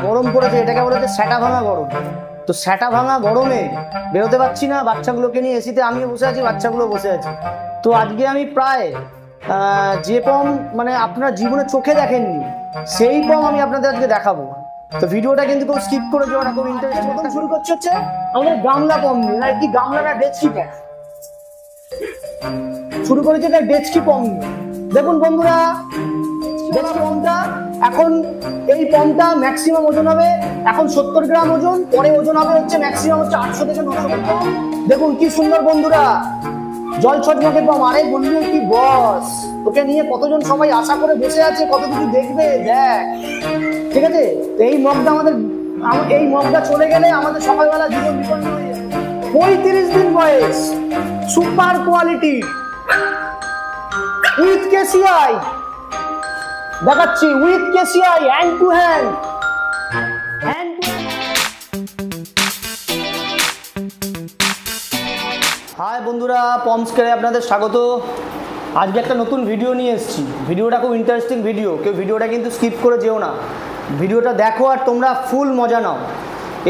গরম পড়েছে, এটাকে বলে যে স্যাটা ভাঙা গরম। তো স্যাটা ভাঙা গরমে বেরোতে পারছি না, বাচ্চাগুলোকে নিয়ে এসিতে আমিও বসে আছি, বাচ্চাগুলো বসে আছে। তো আজকে আমি প্রায় যে পম মানে আপনার জীবনে চোখে দেখেননি সেই পম আমি আপনাদের আজকে দেখাবো। তো ভিডিওটা কিন্তু কেউ স্কিপ করে যাওয়াটা খুব ইন্টারেস্টিং। প্রথম শুরু করছে হচ্ছে আমাদের গামলা পম নিয়ে, না কি গামলাটা ডেচকি পম শুরু করেছে, এটা ডেচকি পম নিয়ে। দেখুন বন্ধুরা, ডেচকি পমটা এখন এই পমটা ম্যাক্সিমাম ওজন হবে এখন 70 গ্রাম ওজন, পরে ওজন হবে হচ্ছে ম্যাক্সিমাম হচ্ছে 800 থেকে 900 গ্রাম। দেখুন কি সুন্দর বন্ধুরা, জল ছটমটে পম। আরে বন্ধু কি বস, তোকে নিয়ে কতজন সবাই আশা করে বসে আছে, কত কিছু দেখবে দেখ, ঠিক আছে? এই মগটা এই মগটা চলে গেলে আমাদের সকালবেলা জীবন বিপন্ন হয়ে যাবে। 35 দিন বয়স, সুপার কোয়ালিটি উইথ কেসিআই দেখাচ্ছি, with KCI hand to hand. Hi বন্ধুরা, পমস্কেরে আপনাদের স্বাগত। আজকে একটা নতুন ভিডিও নিয়ে এসেছি। ভিডিওটা খুব ইন্টারেস্টিং ভিডিও, কেউ ভিডিওটা কিন্তু স্কিপ করে যেও না, ভিডিওটা দেখো আর তোমরা ফুল মজা নাও।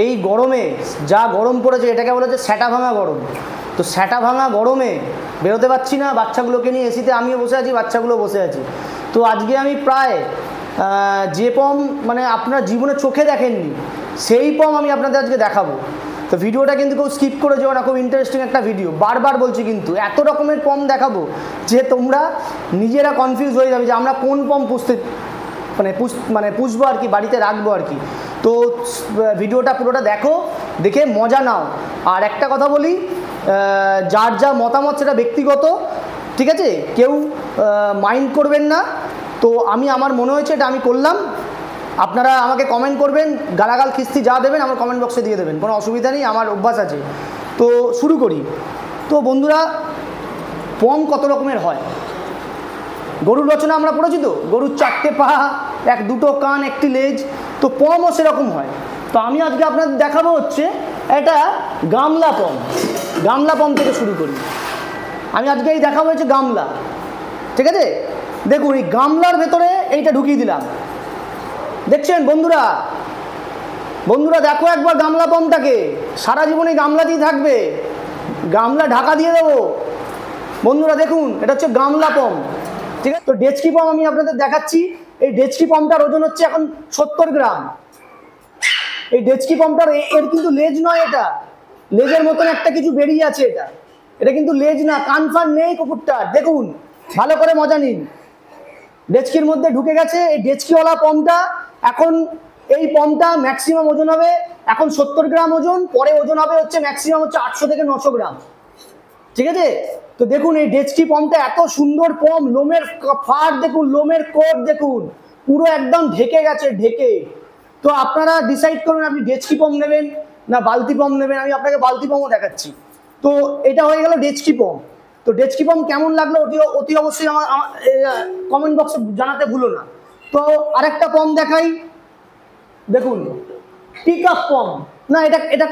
এই গরমে যা গরম পড়েছে, এটাকে বলে যে স্যাটা ভাঙা গরম। তো স্যাটা ভাঙা গরমে বেরোতে পারছি না, বাচ্চাগুলোকে নিয়ে এসিতে আমিও বসে আছি, বাচ্চাগুলো বসে আছে। তো আজকে আমি প্রায় যে পম মানে আপনার জীবনে চোখে দেখেননি সেই পম আমি আপনাদের আজকে দেখাবো। তো ভিডিওটা কিন্তু কেউ স্কিপ করে যাও না, খুব ইন্টারেস্টিং একটা ভিডিও। বারবার বলছি কিন্তু এত রকমের পম দেখাবো যে তোমরা নিজেরা কনফিউজ হয়ে যাবে যে আমরা কোন পম পুষবো আর কি, বাড়িতে রাখবো আর কি। তো ভিডিওটা পুরোটা দেখো, দেখে মজা নাও। আর একটা কথা বলি, যার যা মতামত সেটা ব্যক্তিগত, ঠিক আছে? কেউ মাইন্ড করবেন না। তো আমার মনে হয়েছে এটা আমি করলাম। আপনারা আমাকে কমেন্ট করবেন, গালাগাল খিস্তি যা দেবেন আমার কমেন্ট বক্সে দিয়ে দেবেন, কোনো অসুবিধা নেই, আমার অভ্যাস আছে। তো শুরু করি। তো বন্ধুরা, পম কত রকমের হয়? গরুর রচনা আমরা পড়েছি তো, গরুর 4টে পা, 2 কান, 1টি লেজ। তো পমও সেরকম হয়। তো আমি আজকে আপনাদের দেখাবো হচ্ছে এটা গামলা পম। গামলা পম থেকে শুরু করি। আমি আজকে এই দেখাবো হচ্ছে গামলা, ঠিক আছে? দেখুন এই গামলার ভেতরে এইটা ঢুকিয়ে দিলাম, দেখছেন বন্ধুরা? বন্ধুরা দেখো একবার গামলা পমটাকে, সারা জীবনে গামলাতেই থাকবে, গামলা ঢাকা দিয়ে দেবো। বন্ধুরা দেখুন, এটা হচ্ছে গামলা পম, ঠিক আছে? তো ডেচকি পম আমি আপনাদের দেখাচ্ছি। এই ডেচকি পমটার ওজন হচ্ছে এখন 70 গ্রাম। এই ডেচকি পমটার এর কিন্তু লেজ নয়, এটা লেজের মতন একটা কিছু বেরিয়ে আছে, এটা কিন্তু লেজ না, কান ফান নেই কুকুরটার। দেখুন ভালো করে মজা নিন। ডেচকির মধ্যে ঢুকে গেছে এই ডেচকিওয়ালা পমটা। এখন এই পমটা ম্যাক্সিমাম ওজন হবে এখন 70 গ্রাম ওজন, পরে ওজন হবে হচ্ছে ম্যাক্সিমাম হচ্ছে 800 থেকে 900 গ্রাম, ঠিক আছে? তো দেখুন এই ডেচকি পমটা এত সুন্দর পম, লোমের ফাড় দেখুন, লোমের কোট দেখুন, পুরো একদম ঢেকে গেছে, ঢেকে। তো আপনারা ডিসাইড করুন আপনি ডেচকি পম নেবেন না বালতি পম নেবেন। আমি আপনাকে বালতি পমও দেখাচ্ছি। তো এটা হয়ে গেল ডেচকি পম। তো ডেচকি পম কেমন লাগলো অতি অবশ্যই আমার কমেন্ট বক্সে জানাতে ভুলো না। তো আরেকটা পম দেখাই, দেখুন টিক আপ পম। না, এটা এটা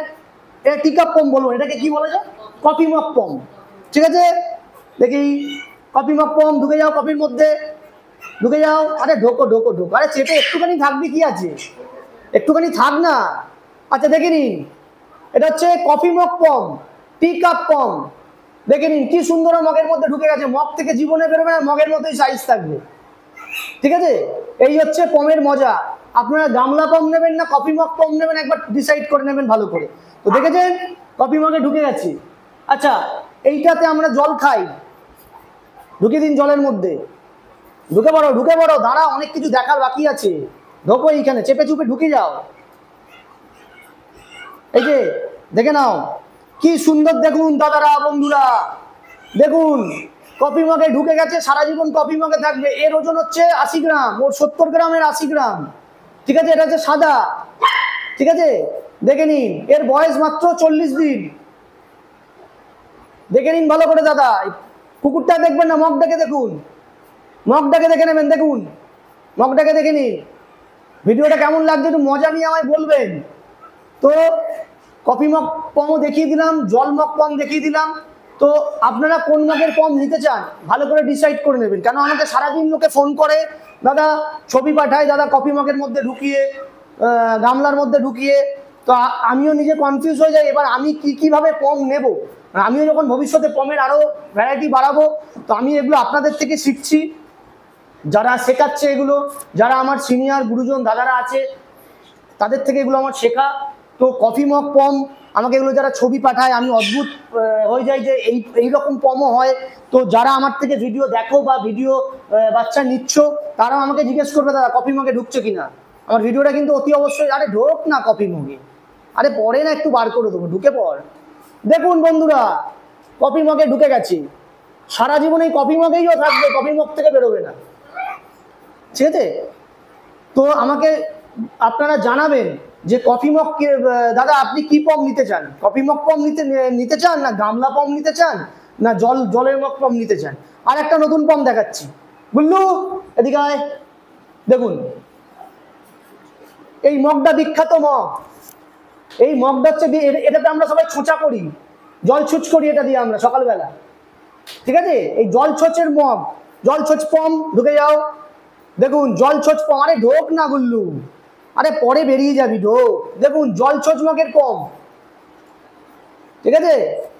এটা টিক আপ পম বলবো, এটাকে কি বলা যায়? কফি মগ পম, ঠিক আছে? দেখি কফি মগ পম, ঢুকে যাও কফির মধ্যে, ঢুকে যাও। আরে ঢোকো ঢোকো ঢোকো, আরে চেপে একটুখানি থাকবি, কি আছে, একটুখানি থাক না। আচ্ছা দেখে নিন, এটা হচ্ছে কফি মগ পম, টিক আপ পম। দেখে নিন কি সুন্দর মগের মধ্যে ঢুকে গেছে, মগ থেকে জীবনে বেরোবে না, মগের মতোই সাইজ থাকবে, ঠিক আছে? এই হচ্ছে পমের মজা। আপনারা গামলা পম নেবেন না কফি মগ পম নেবেন, একবার ডিসাইড করে নেবেন ভালো করে। তো দেখেছেন কফি মগে ঢুকে গেছে। আচ্ছা এইটাতে আমরা জল খাই, ঢুকে দিন জলের মধ্যে, ঢুকে পড়ো ঢুকে পড়ো, দাঁড়া অনেক কিছু দেখার বাকি আছে, ঢোকো এইখানে, চেপে চুপে ঢুকে যাও। এই যে দেখে নাও কি সুন্দর, দেখুন দাদারা বন্ধুরা, দেখুন কফি মগে ঢুকে গেছে, সারা জীবন কফি মগে থাকবে। এর ওজন হচ্ছে 80 গ্রাম, ওর 70 গ্রামের 80 গ্রাম, ঠিক আছে? এটা হচ্ছে সাদা, ঠিক আছে? দেখে নিন এর বয়স মাত্র 40 দিন। দেখে নিন ভালো করে দাদা, কুকুরটা দেখবেন না, মগটাকে দেখুন, মগটাকে দেখে নেবেন, দেখুন মগটাকে দেখে নিন। ভিডিওটা কেমন লাগছে একটু মজা নিয়ে আমায় বলবেন। তো কফি মগ পমও দেখিয়ে দিলাম, জল মগ পম দেখিয়ে দিলাম। তো আপনারা কোন মগের পম নিতে চান ভালো করে ডিসাইড করে নেবেন, কেন আমাকে সারাদিন লোকে ফোন করে, দাদা ছবি পাঠায়, দাদা কফি মগের মধ্যে ঢুকিয়ে গামলার মধ্যে ঢুকিয়ে। তো আমিও নিজে কনফিউজ হয়ে যাই, এবার আমি কীভাবে পম নেব। আমিও যখন ভবিষ্যতে পমের আরও ভ্যারাইটি বাড়াবো, তো আমি এগুলো আপনাদের থেকে শিখছি, যারা শেখাচ্ছে এগুলো, যারা আমার সিনিয়র গুরুজন দাদারা আছে তাদের থেকে এগুলো আমার শেখা। তো কফি মগ পম আমাকে এগুলো যারা ছবি পাঠায়, আমি অদ্ভুত হয়ে যাই যে এইরকম পমও হয়। তো যারা আমার থেকে ভিডিও দেখো বা ভিডিও বাচ্চা নিচ্ছ, তারাও আমাকে জিজ্ঞেস করবে দাদা কফি মগে ঢুকছে কিনা। আমার ভিডিওটা কিন্তু অতি অবশ্যই, আরে ঢোক না কফি মগে, আরে পরে না একটু বার করে দেবো, ঢুকে পড়। দেখুন বন্ধুরা, কফি মগে ঢুকে গেছি, সারা জীবন এই কফি মগেইও থাকবে, কফি মগ থেকে বেরোবে না, ঠিক আছে। তো আমাকে আপনারা জানাবেন যে কফি মগ দাদা আপনি কি পম নিতে চান, কফি মগ পম নিতে চান, না গামলা পম নিতে চান, না জলের মগ পম নিতে চান। আর একটা নতুন পম দেখাচ্ছি, বুঝলু এদিকে আয়। দেখুন এই মগটা বিখ্যাত মগ, এই মগটা হচ্ছে, এটাতে আমরা সবাই ছোঁচা করি, জল ছুঁচ করি এটা দিয়ে আমরা সকালবেলা, ঠিক আছে। এই জল ছোঁচের মগ, জল ছোঁচ পম, ঢুকে যাও। দেখুন জল ছোঁচ পম, আরে ঢোক না গুল্লু, আরে পরে বেরিয়ে যাবি ঢোক। দেখুন জল ছোঁচ মগের পম, ঠিক আছে,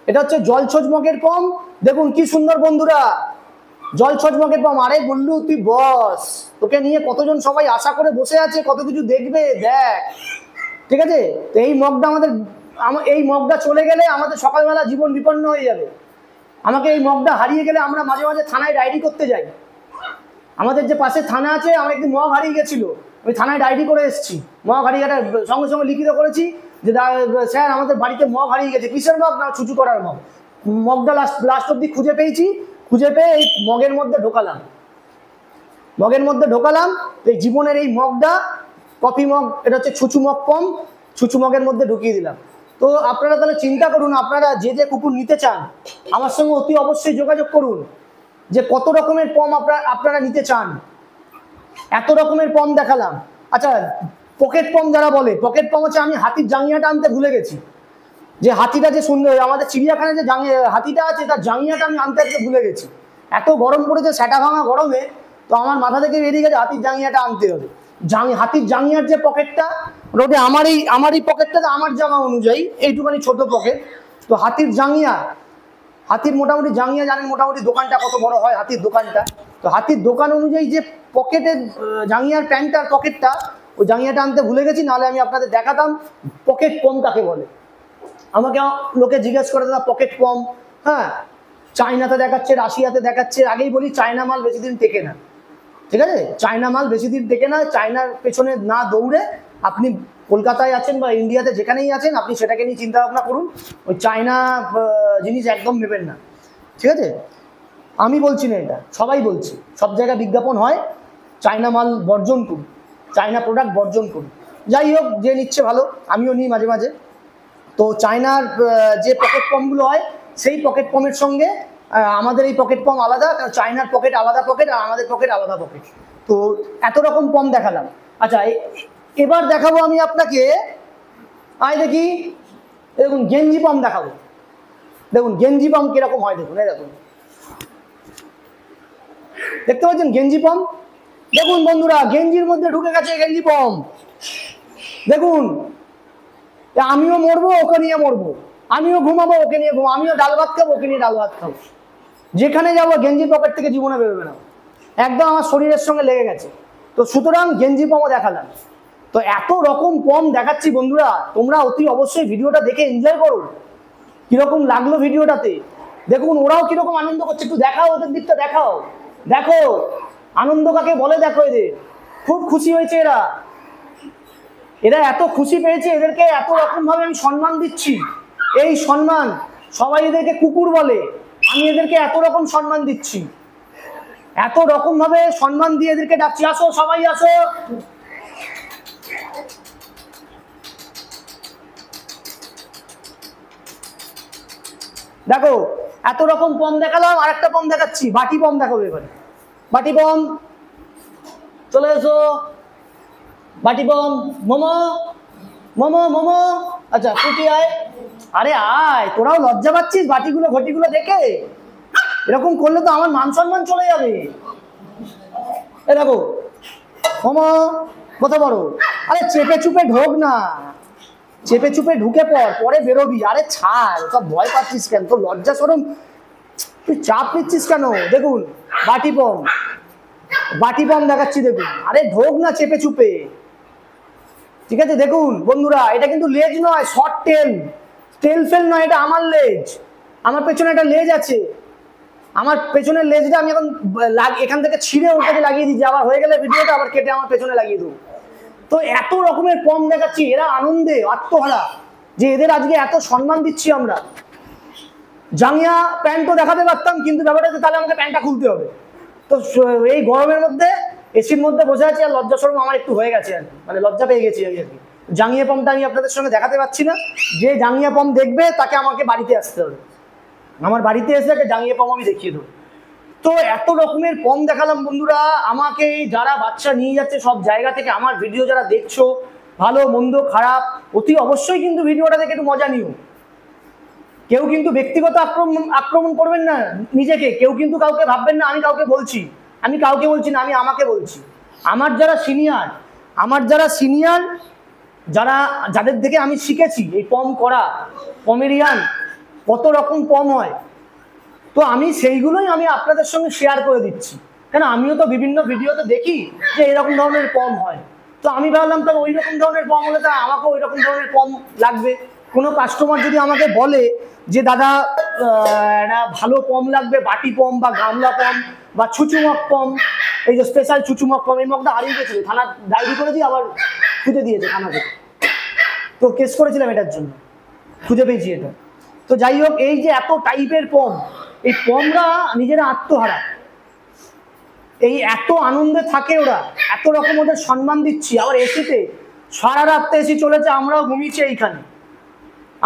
এটা হচ্ছে জল ছোঁচ মগের পম। দেখুন কি সুন্দর বন্ধুরা, জল ছোঁচ মগের পম। আরে গুল্লু তুই বস, তোকে নিয়ে কতজন সবাই আশা করে বসে আছে, কত কিছু দেখবে, দেখ, ঠিক আছে। তো এই মগটা এই মগটা চলে গেলে আমাদের সকালবেলা জীবন বিপন্ন হয়ে যাবে। আমাকে এই মগটা হারিয়ে গেলে আমরা মাঝে মাঝে থানায় ডায়েরি করতে যাই। আমাদের যে পাশে থানা আছে, আমার একদিন মগ হারিয়ে গেছিল, আমি থানায় ডায়েরি করে এসেছি, মগ হারিয়ে সঙ্গে সঙ্গে লিখিত করেছি যে স্যার আমাদের বাড়িতে মগ হারিয়ে গেছে। কিসের মগ? না ছুচু করার মগ। মগটা লাস্ট অব্দি খুঁজে পেয়েছি, খুঁজে পেয়ে এই মগের মধ্যে ঢোকালাম, এই জীবনের এই মগটা কফি মগ, এটা হচ্ছে ছুচু মগ পম, ছুচু মগের মধ্যে ঢুকিয়ে দিলাম। তো আপনারা তাহলে চিন্তা করুন, আপনারা যে কুকুর নিতে চান আমার সঙ্গে অতি অবশ্যই যোগাযোগ করুন, যে কত রকমের পম আপনারা নিতে চান। এত রকমের পম দেখালাম। আচ্ছা পকেট পম যারা বলে, পকেট পম হচ্ছে, আমি হাতির জাঙ্গিয়াটা আনতে ভুলে গেছি, যে হাতিটা যে সুন্দর, আমাদের চিড়িয়াখানায় যে হাতিটা আছে তার জাঙ্গিয়াটা আমি আনতে ভুলে গেছি। এত গরম পড়েছে, সেটা ভাঙা গরমে, তো আমার মাথা থেকে বেরিয়ে গেছে হাতির জাঙ্গিয়াটা আনতে হবে। হাতির জাঙ্গিয়ার যে পকেটটা, ওটা আমার এই পকেটটা আমার জামা অনুযায়ী এইটুখানি ছোট পকেট। তো হাতির জাঙ্গিয়া, হাতির মোটামুটি জাঙ্গিয়া জানেন মোটামুটি দোকানটা কত বড় হয়, হাতির দোকানটা। তো হাতির দোকান অনুযায়ী যে পকেটের জাঙ্গিয়ার প্যান্টটার পকেটটা, ওই জাঙ্গিয়াটা আনতে ভুলে গেছি, নাহলে আমি আপনাদের দেখাতাম পকেট পম কাকে বলে। আমাকে লোকে জিজ্ঞেস করে দাদা পকেট পম, হ্যাঁ চায়নাতে দেখাচ্ছে, রাশিয়াতে দেখাচ্ছে। আগেই বলি চায়না মাল বেশি দিন টেকে না, ঠিক আছে, চায়না মাল বেশি দিন টেকে না। চায়নার পেছনে না দৌড়ে আপনি কলকাতায় আছেন বা ইন্ডিয়াতে যেখানেই আছেন, আপনি সেটাকে নিয়ে চিন্তা ভাবনা করুন। ওই চায়না জিনিস একদম নেবেন না, ঠিক আছে। আমি বলছি না, এটা সবাই বলছি, সব জায়গায় বিজ্ঞাপন হয়, চায়না মাল বর্জন করুন, চায়না প্রোডাক্ট বর্জন করুন। যাই হোক, যে নিচ্ছে ভালো, আমিও নিই মাঝে মাঝে। তো চায়নার যে পকেট পমগুলো হয়, সেই পকেট পমের সঙ্গে আমাদের এই পকেট পম আলাদা, কারণ চায়নার পকেট আলাদা পকেট, আর আমাদের পকেট আলাদা পকেট। তো এত রকম পম দেখালাম। আচ্ছা এবার দেখাবো আমি আপনাকে, আয় দেখি, দেখুন গেঞ্জি পম দেখাবো। দেখুন গেঞ্জি পম কিরকম হয়, দেখুন এই দেখুন, দেখতে পাচ্ছেন গেঞ্জি পম। দেখুন বন্ধুরা, গেঞ্জির মধ্যে ঢুকে গেছে গেঞ্জি পম। দেখুন, আমিও মরবো ওকে নিয়ে মরবো, আমিও ঘুমাবো ওকে নিয়ে ঘুমাবো, আমিও ডাল ভাত খাবো ওকে নিয়ে ডাল ভাত খাবো। যেখানে যাবো গেঞ্জি পকেট থেকে জীবনে বেরোবে না, একদম আমার শরীরের সঙ্গে লেগে গেছে। তো সুতরাং গেঞ্জি পমও দেখালাম। তো এত রকম পম দেখাচ্ছি বন্ধুরা, তোমরা অতি অবশ্যই ভিডিওটা দেখে এনজয় করো। কিরকম লাগলো ভিডিওটাতে, দেখুন ওরাও কিরকম আনন্দ করছে, একটু দেখাও ওদের দিকটা, দেখাও, দেখো আনন্দ কাকে বলে, দেখো এদের খুব খুশি হয়েছে এরা এত খুশি পেয়েছে, এদেরকে এত রকম ভাবে আমি সম্মান দিচ্ছি। এই সম্মান, সবাই এদেরকে কুকুর বলে, আমি এদেরকে এত রকম সম্মান দিচ্ছি, এত রকম ভাবে সম্মান দিয়ে এদেরকে ডাকছি, আসো সবাই আসো। দেখো এত রকম পম দেখালাম, আরেকটা পম দেখাচ্ছি, বাটি পম দেখাবো এবারে। বাটি পম, চলে এসো, বাটি পম। মোমো মোমো মোমো, আচ্ছা ফুটি আয়, আরে আয়, তোরাও লজ্জা পাচ্ছিস বাটিগুলো ঘটিগুলো দেখে? এরকম করলে তো আমার মান সম্মান চলে যাবে। এ দেখো মোমো, কত বড়, আরে চেপে চুপে ঢোক না, চেপে চুপে ঢুকে পরে বেরোবি। আরে ছাড়, সব ভয় পাচ্ছিস কেন, তোর লজ্জা শরম, তুই চাপ নিচ্ছিস কেন? দেখুন বাটি পম দেখাচ্ছি, দেখুন। আরে ঢোক না চেপে চুপে, ঠিক আছে? দেখুন বন্ধুরা, এটা কিন্তু লেজ নয়, শর্ট টেল ফেল নয়, এটা আমার লেজ। আমার পেছনে একটা লেজ আছে, আমার পেছনের লেজটা আমি এখন এখান থেকে ছিঁড়ে ওর কাছে লাগিয়ে দিচ্ছি, আবার হয়ে গেলে ভিডিওটা আবার কেটে আমার পেছনে লাগিয়ে দেবো। তো এত রকমের পম দেখাচ্ছি, এরা আনন্দে আত্মহারা যে এদের আজকে এত সম্মান দিচ্ছি আমরা। জাঙ্গিয়া প্যান্টও দেখাতে পারতাম, কিন্তু ব্যাপারটা হচ্ছে তাহলে আমাকে প্যান্টটা খুলতে হবে। তো এই গরমের মধ্যে এসির মধ্যে বসে আছি, আর লজ্জা শরম আমার একটু হয়ে গেছে আর কি, মানে লজ্জা পেয়ে গেছি আর কি। জাঙ্গিয়া পমটা আমি আপনাদের সঙ্গে দেখাতে পারছি না। যে জাঙ্গিয়া পম দেখবে তাকে আমাকে বাড়িতে আসতে হবে, আমার বাড়িতে এসে একটা জাঙ্গিয়া পম আমি দেখিয়ে দেবো। তো এত রকমের পম দেখালাম বন্ধুরা। আমাকে যারা বাচ্চা নিয়ে যাচ্ছে সব জায়গা থেকে, আমার ভিডিও যারা দেখছো, ভালো মন্দ খারাপ, অতি অবশ্যই কিন্তু ভিডিওটা দেখে একটু মজা নিও। কেউ কিন্তু ব্যক্তিগত আক্রমণ করবেন না নিজেকে, কেউ কিন্তু কাউকে ভাববেন না আমি কাউকে বলছি, আমি কাউকে বলছি না, আমি আমাকে বলছি। আমার যারা সিনিয়র, যাদের থেকে আমি শিখেছি এই পম করা, পমেরিয়ান কত রকম পম হয়, তো আমি সেইগুলোই আমি আপনাদের সঙ্গে শেয়ার করে দিচ্ছি। কেন, আমিও তো বিভিন্ন ভিডিওতে দেখি যে এরকম ধরনের পম হয়, তো আমি ভাবলাম তাহলে ওই রকম ধরনের পম হলে তা আমাকেও ওই রকম ধরনের পম লাগবে। কোনো কাস্টমার যদি আমাকে বলে যে দাদা একটা ভালো পম লাগবে, বাটি পম বা গামলা পম বা ছুচুমক পম, এই যে স্পেশাল ছুচুমক পম, এই মগটা হারিয়ে গেছিল, থানা ডায়েরি করে দিয়ে আবার খুঁজে দিয়েছে থানা থেকে, তো কেস করেছিলাম এটার জন্য, খুঁজে পেয়েছি এটা। তো যাই হোক, এই যে এত টাইপের পম, এই পমরা নিজেরা আত্মহারা, এই এত আনন্দে থাকে ওরা, এত রকম ওদের সম্মান দিচ্ছি। আবার এসিতে সারা রাত্রে এসি চলেছে, আমরাও ঘুমিয়েছি এইখানে,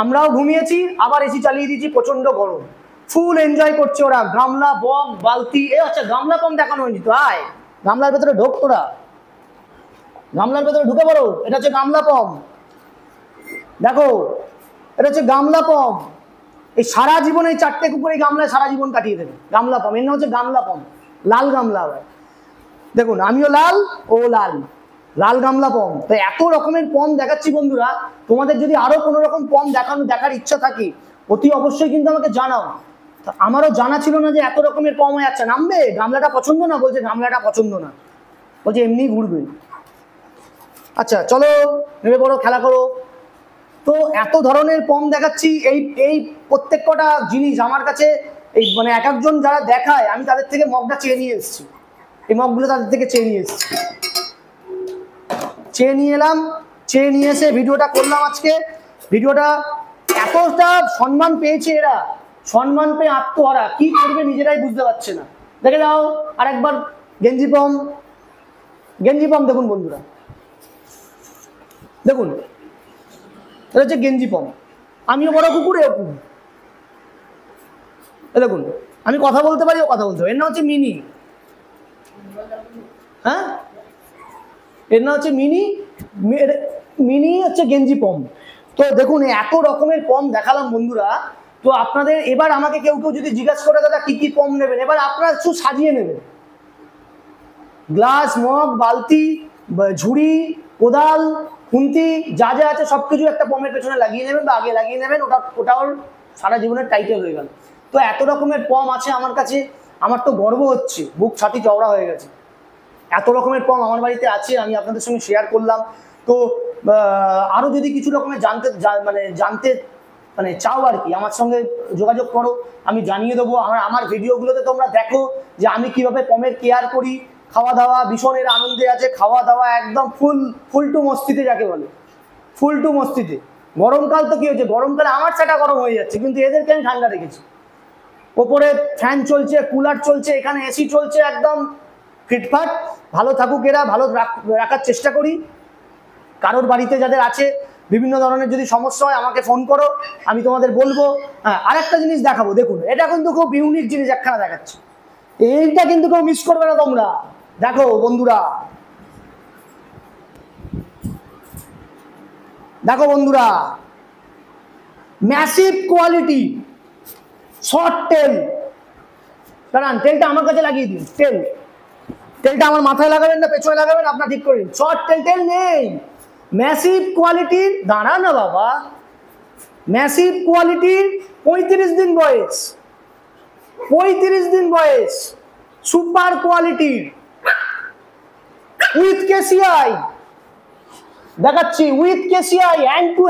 আমরাও ঘুমিয়েছি, আবার এসি চালিয়ে দিয়েছি, প্রচন্ড গরম, ফুল এনজয় করছে ওরা। গামলা, বক, বালতি, আচ্ছা গামলা পম দেখানো হয়নি তো, আয় গামলার ভেতরে ঢোক, তোরা গামলার ভেতরে ঢুকে পড়ো। এটা হচ্ছে গামলা পম, দেখো এটা হচ্ছে গামলা পম। এই সারা জীবন এই 4টে কুকুর এই গামলায় সারা জীবন কাটিয়ে দেবে। গামলা পম, এর নাম হচ্ছে গামলা পম, লাল গামলা হয়। দেখুন আমিও লাল, ও লাল গামলা পম। তো এত রকমের পম দেখাচ্ছি বন্ধুরা, তোমাদের যদি আরো কোনো রকম পম দেখার ইচ্ছা থাকে অতি অবশ্যই কিন্তু আমাকে জানাও। আমারও জানা ছিল না যে এত রকমের পম হয়ে যাচ্ছে। নামবে, গামলাটা পছন্দ না, বলছে গামলাটা পছন্দ না, বলছে এমনি ঘুরবে। আচ্ছা চলো নেমে পড়ো, খেলা করো। তো এত ধরনের পম দেখাচ্ছি, এই প্রত্যেক কটা জিনিস আমার কাছে, এই মানে এক একজন যারা দেখায় আমি তাদের থেকে মগটা চেয়ে নিয়ে এসেছি, এই মগগুলো তাদের থেকে চেয়ে নিয়ে এসেছি, চেয়ে নিয়ে এলাম, চেয়ে নিয়ে এসে ভিডিওটা করলাম আজকে। ভিডিওটা এতটা সম্মান পেয়েছে এরা, সম্মান পেয়ে আত্মহারা, কি করবে নিজেরাই বুঝতে পারছে না। দেখে যাও আরেকবার গেঞ্জি পম দেখুন বন্ধুরা, দেখুন এটা হচ্ছে গেঞ্জি পম। আমিও বড় কুকুর, এও কুকুর, দেখুন আমি কথা বলতে পারি, ও কথা বলতে পারি। এর নাম হচ্ছে মিনি, হ্যাঁ এর নাম হচ্ছে মিনি হচ্ছে গেঞ্জি পম। তো দেখুন এত রকমের পম দেখালাম বন্ধুরা। তো আপনাদের এবার আমাকে কেউ যদি জিজ্ঞাসা করে দাদা কি কি পম নেবেন, এবার আপনারা একটু সাজিয়ে নেবেন। গ্লাস, মগ, বালতি, ঝুড়ি, কোদাল, খুন্তি, যা যা আছে সবকিছু একটা পমের পেছনে লাগিয়ে নেবেন বা আগে লাগিয়ে নেবেন, ওটাও সারা জীবনের টাইটেল হয়ে গেল। তো এত রকমের পম আছে আমার কাছে, আমার তো গর্ব হচ্ছে, বুক ছাতি চওড়া হয়ে গেছে। এত রকমের পম আমার বাড়িতে আছে, আমি আপনাদের সঙ্গে শেয়ার করলাম। তো আরও যদি কিছু রকমের জানতে চাও আর কি, আমার সঙ্গে যোগাযোগ করো, আমি জানিয়ে দেবো। আমার ভিডিওগুলোতে তোমরা দেখো যে আমি কিভাবে পমের কেয়ার করি। খাওয়া দাওয়া ভীষণ এর আনন্দে আছে, খাওয়া দাওয়া একদম ফুল টু মস্তিতে, যাকে বলে ফুল টু মস্তিতে। গরমকাল তো কি হয়েছে, গরমকালে আমার সেটা গরম হয়ে যাচ্ছে, কিন্তু এদেরকে আমি ঠান্ডা রেখেছি। ওপরে ফ্যান চলছে, কুলার চলছে, এখানে এসি চলছে, একদম ফিটফাট। ভালো থাকুক এরা, ভালো রাখার চেষ্টা করি। কারোর বাড়িতে যাদের আছে বিভিন্ন ধরনের যদি সমস্যা হয় আমাকে ফোন করো, আমি তোমাদের বলবো। হ্যাঁ, আরেকটা জিনিস দেখাবো, দেখুন এটা কিন্তু খুব ইউনিক জিনিস একখানা দেখাচ্ছি, এইটা কিন্তু কেউ মিস করবে না তোমরা। দেখো বন্ধুরা, ম্যাসিভ কোয়ালিটি শর্ট টেল। দাঁড়ান, টেলটা আমার কাছে লাগিয়ে দিন। টেল তেলটা আমার মাথায় লাগাবেন না পেছনে লাগাবেন আপনার ঠিক করে। শর্ট তেল নেই, ম্যাসিভ কোয়ালিটির, দাঁড়া না বাবা, ম্যাসিভ কোয়ালিটির 35 দিন বয়স, 35 দিন বয়স, সুপার কোয়ালিটির উইথ কেসিআই দেখাচ্ছি, with KCI, hand to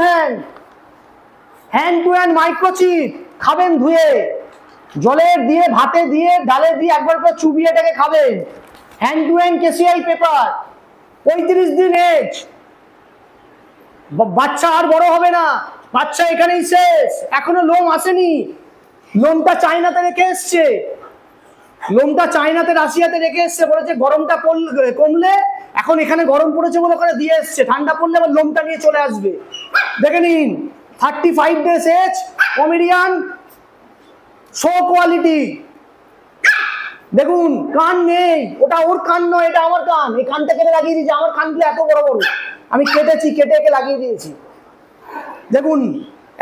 hand microchip, খাবেন ধুয়ে, জলে দিয়ে, ভাতে দিয়ে, ডালে দিয়ে একবার করে চুবিয়ে এটাকে খাবেন। হ্যান্ড টু হ্যান্ড কেসিআই পেপার, 35 দিন এজ, বাচ্চা আর বড় হবে না, বাচ্চা এখানেই শেষ, এখনো লোম আসেনি, লোমটা চায়নাতে রেখে এসছে, লোমটা চায়নাতে রাশিয়াতে রেখে এসছে, বলেছে গরমটা কমলে, এখন এখানে গরম পড়েছে বলে ওখানে দিয়ে এসছে, ঠান্ডা পড়লে আবার লোমটা নিয়ে চলে আসবে। দেখে নিন, 35 days age, comedian, show quality. দেখুন কান নেই, ওটা ওর কান নয়, এটা আমার কান, এই কানটা কেটে লাগিয়ে দিয়েছি, আমার কানগুলো এত বড় বড়, আমি কেটেছি, কেটে একে লাগিয়ে দিয়েছি। দেখুন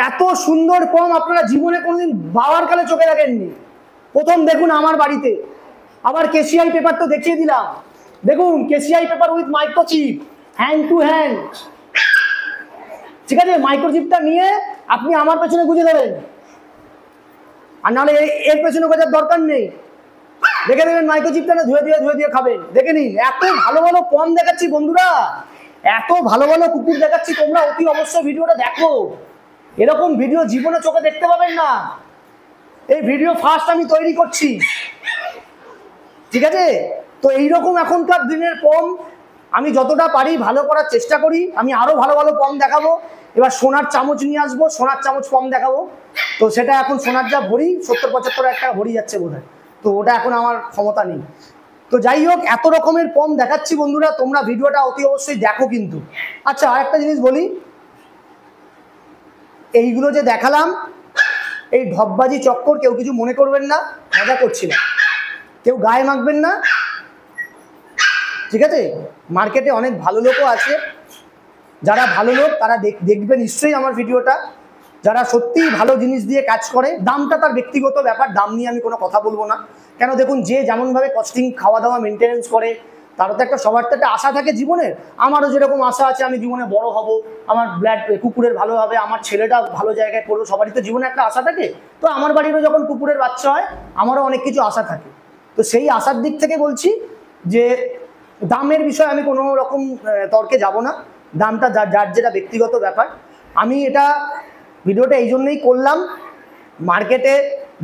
এত সুন্দর পম আপনারা জীবনে কোনোদিন বাবার কালে চোখে দেখেননি, প্রথম দেখুন আমার বাড়িতে। আবার কেসিআই পেপার তো দেখিয়ে দিলাম, দেখুন KCI paper with microchip, hand to hand, ঠিক আছে? মাইক্রোচিপটা নিয়ে আপনি আমার পেছনে গুঁজে দেবেন, আর নাহলে এর পেছনে গোজার দরকার নেই, দেখে দেবেন মাইক্রোচিপটা না, ধুয়ে দিয়ে খাবেন। দেখে নিন, এত ভালো ভালো পম দেখাচ্ছি বন্ধুরা, এত ভালো ভালো কুকুর দেখাচ্ছি, তোমরা অতি অবশ্যই ভিডিওটা দেখো, এরকম ভিডিও জীবনে চোখে দেখতে পাবেন না, এই ভিডিও ফার্স্ট আমি তৈরি করছি, ঠিক আছে? তো এইরকম এখনকার দিনের পম আমি যতটা পারি ভালো করার চেষ্টা করি, আমি আরো ভালো ভালো পম দেখাবো। এবার সোনার চামচ নিয়ে আসবো, সোনার চামচ পম দেখাবো, তো সেটা এখন সোনার যা ভরি 70-75 টাকা ভরি যাচ্ছে বোধ হয়, তো ওটা এখন আমার ক্ষমতা নেই। তো যাই হোক, এত রকমের পম দেখাচ্ছি বন্ধুরা, তোমরা ভিডিওটা অতি অবশ্যই দেখো কিন্তু। আচ্ছা আরেকটা জিনিস বলি, এইগুলো যে দেখালাম, এই ঢপবাজি চক্কর কেউ কিছু মনে করবেন না, মজা করছি না, কেউ গায়ে মাখবেন না, ঠিক আছে? মার্কেটে অনেক ভালো লোকও আছে, যারা ভালো লোক তারা দেখবে নিশ্চয়ই আমার ভিডিওটা, যারা সত্যিই ভালো জিনিস দিয়ে কাজ করে। দামটা তার ব্যক্তিগত ব্যাপার, দাম নিয়ে আমি কোনো কথা বলবো না, কেন দেখুন যে যেমনভাবে কস্টিং খাওয়া দাওয়া মেনটেনেন্স করে, তারও তো একটা, সবার তো একটা আশা থাকে জীবনের, আমারও যেরকম আশা আছে আমি জীবনে বড় হব, আমার ব্লাড কুকুরের ভালো হবে, আমার ছেলেটা ভালো জায়গায় পড়বে, সবারই তো জীবনে একটা আশা থাকে। তো আমার বাড়িরও যখন কুকুরের বাচ্চা হয় আমারও অনেক কিছু আশা থাকে, তো সেই আশার দিক থেকে বলছি যে দামের বিষয়ে আমি কোনো রকম তর্কে যাব না, দামটা যার যেটা ব্যক্তিগত ব্যাপার। আমি এটা ভিডিওটা এই জন্যই করলাম, মার্কেটে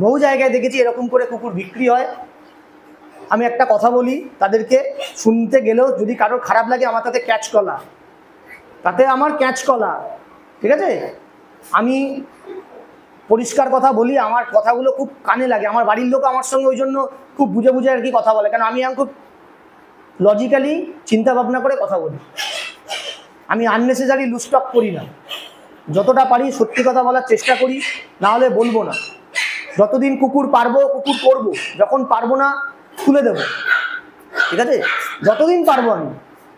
বহু জায়গায় দেখেছি এরকম করে কুকুর বিক্রি হয়, আমি একটা কথা বলি তাদেরকে, শুনতে গেলেও যদি কারোর খারাপ লাগে আমার তাতে ক্যাচ কলা, তাতে আমার ক্যাচ কলা, ঠিক আছে? আমি পরিষ্কার কথা বলি, আমার কথাগুলো খুব কানে লাগে, আমার বাড়ির লোক আমার সঙ্গে ওই জন্য খুব বুঝে বুঝে আর কি কথা বলে, কারণ আমি খুব লজিক্যালি চিন্তা ভাবনা করে কথা বলি, আমি আননেসেসারি লুজটক করি না, যতটা পারি সত্যি কথা বলার চেষ্টা করি, না হলে বলবো না। যতদিন কুকুর পারবো কুকুর করবো, যখন পারবো না খুলে দেবো, ঠিক আছে? যতদিন পারবো আমি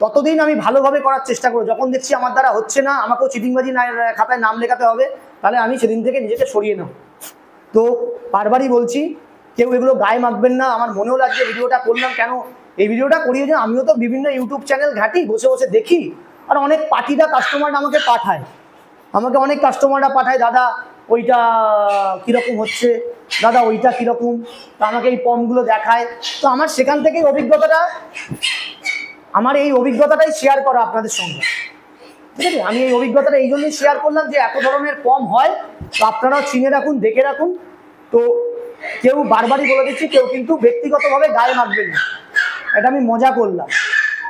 ততদিন আমি ভালোভাবে করার চেষ্টা করবো, যখন দেখছি আমার দ্বারা হচ্ছে না, আমাকেও চিটিংবাজি খাতায় নাম লেখাতে হবে, তাহলে আমি সেদিন থেকে নিজেকে সরিয়ে নেব। তো বারবারই বলছি, কেউ এগুলো গায়ে মাখবেন না। আমার মনেও লাগছে ভিডিওটা করলাম, কেন এই ভিডিওটা করিয়ে যে আমিও তো বিভিন্ন ইউটিউব চ্যানেল ঘাঁটি, বসে বসে দেখি, আর অনেক পার্টিরা কাস্টমাররা আমাকে পাঠায়, অনেক কাস্টমাররা পাঠায়, দাদা ওইটা কীরকম হচ্ছে, দাদা ওইটা কীরকম, তো আমাকে এই পমগুলো দেখায়। তো আমার সেখান থেকেই এই অভিজ্ঞতাটাই শেয়ার করা আপনাদের সঙ্গে, ঠিক আছে? আমি এই অভিজ্ঞতাটা এই জন্যই শেয়ার করলাম যে এত ধরনের পম হয়, তো আপনারাও চিনে রাখুন, দেখে রাখুন। তো কেউ বারবারই বলে দিচ্ছি, কেউ কিন্তু ব্যক্তিগতভাবে গায়ে মাখবেন না, এটা আমি মজা করলাম,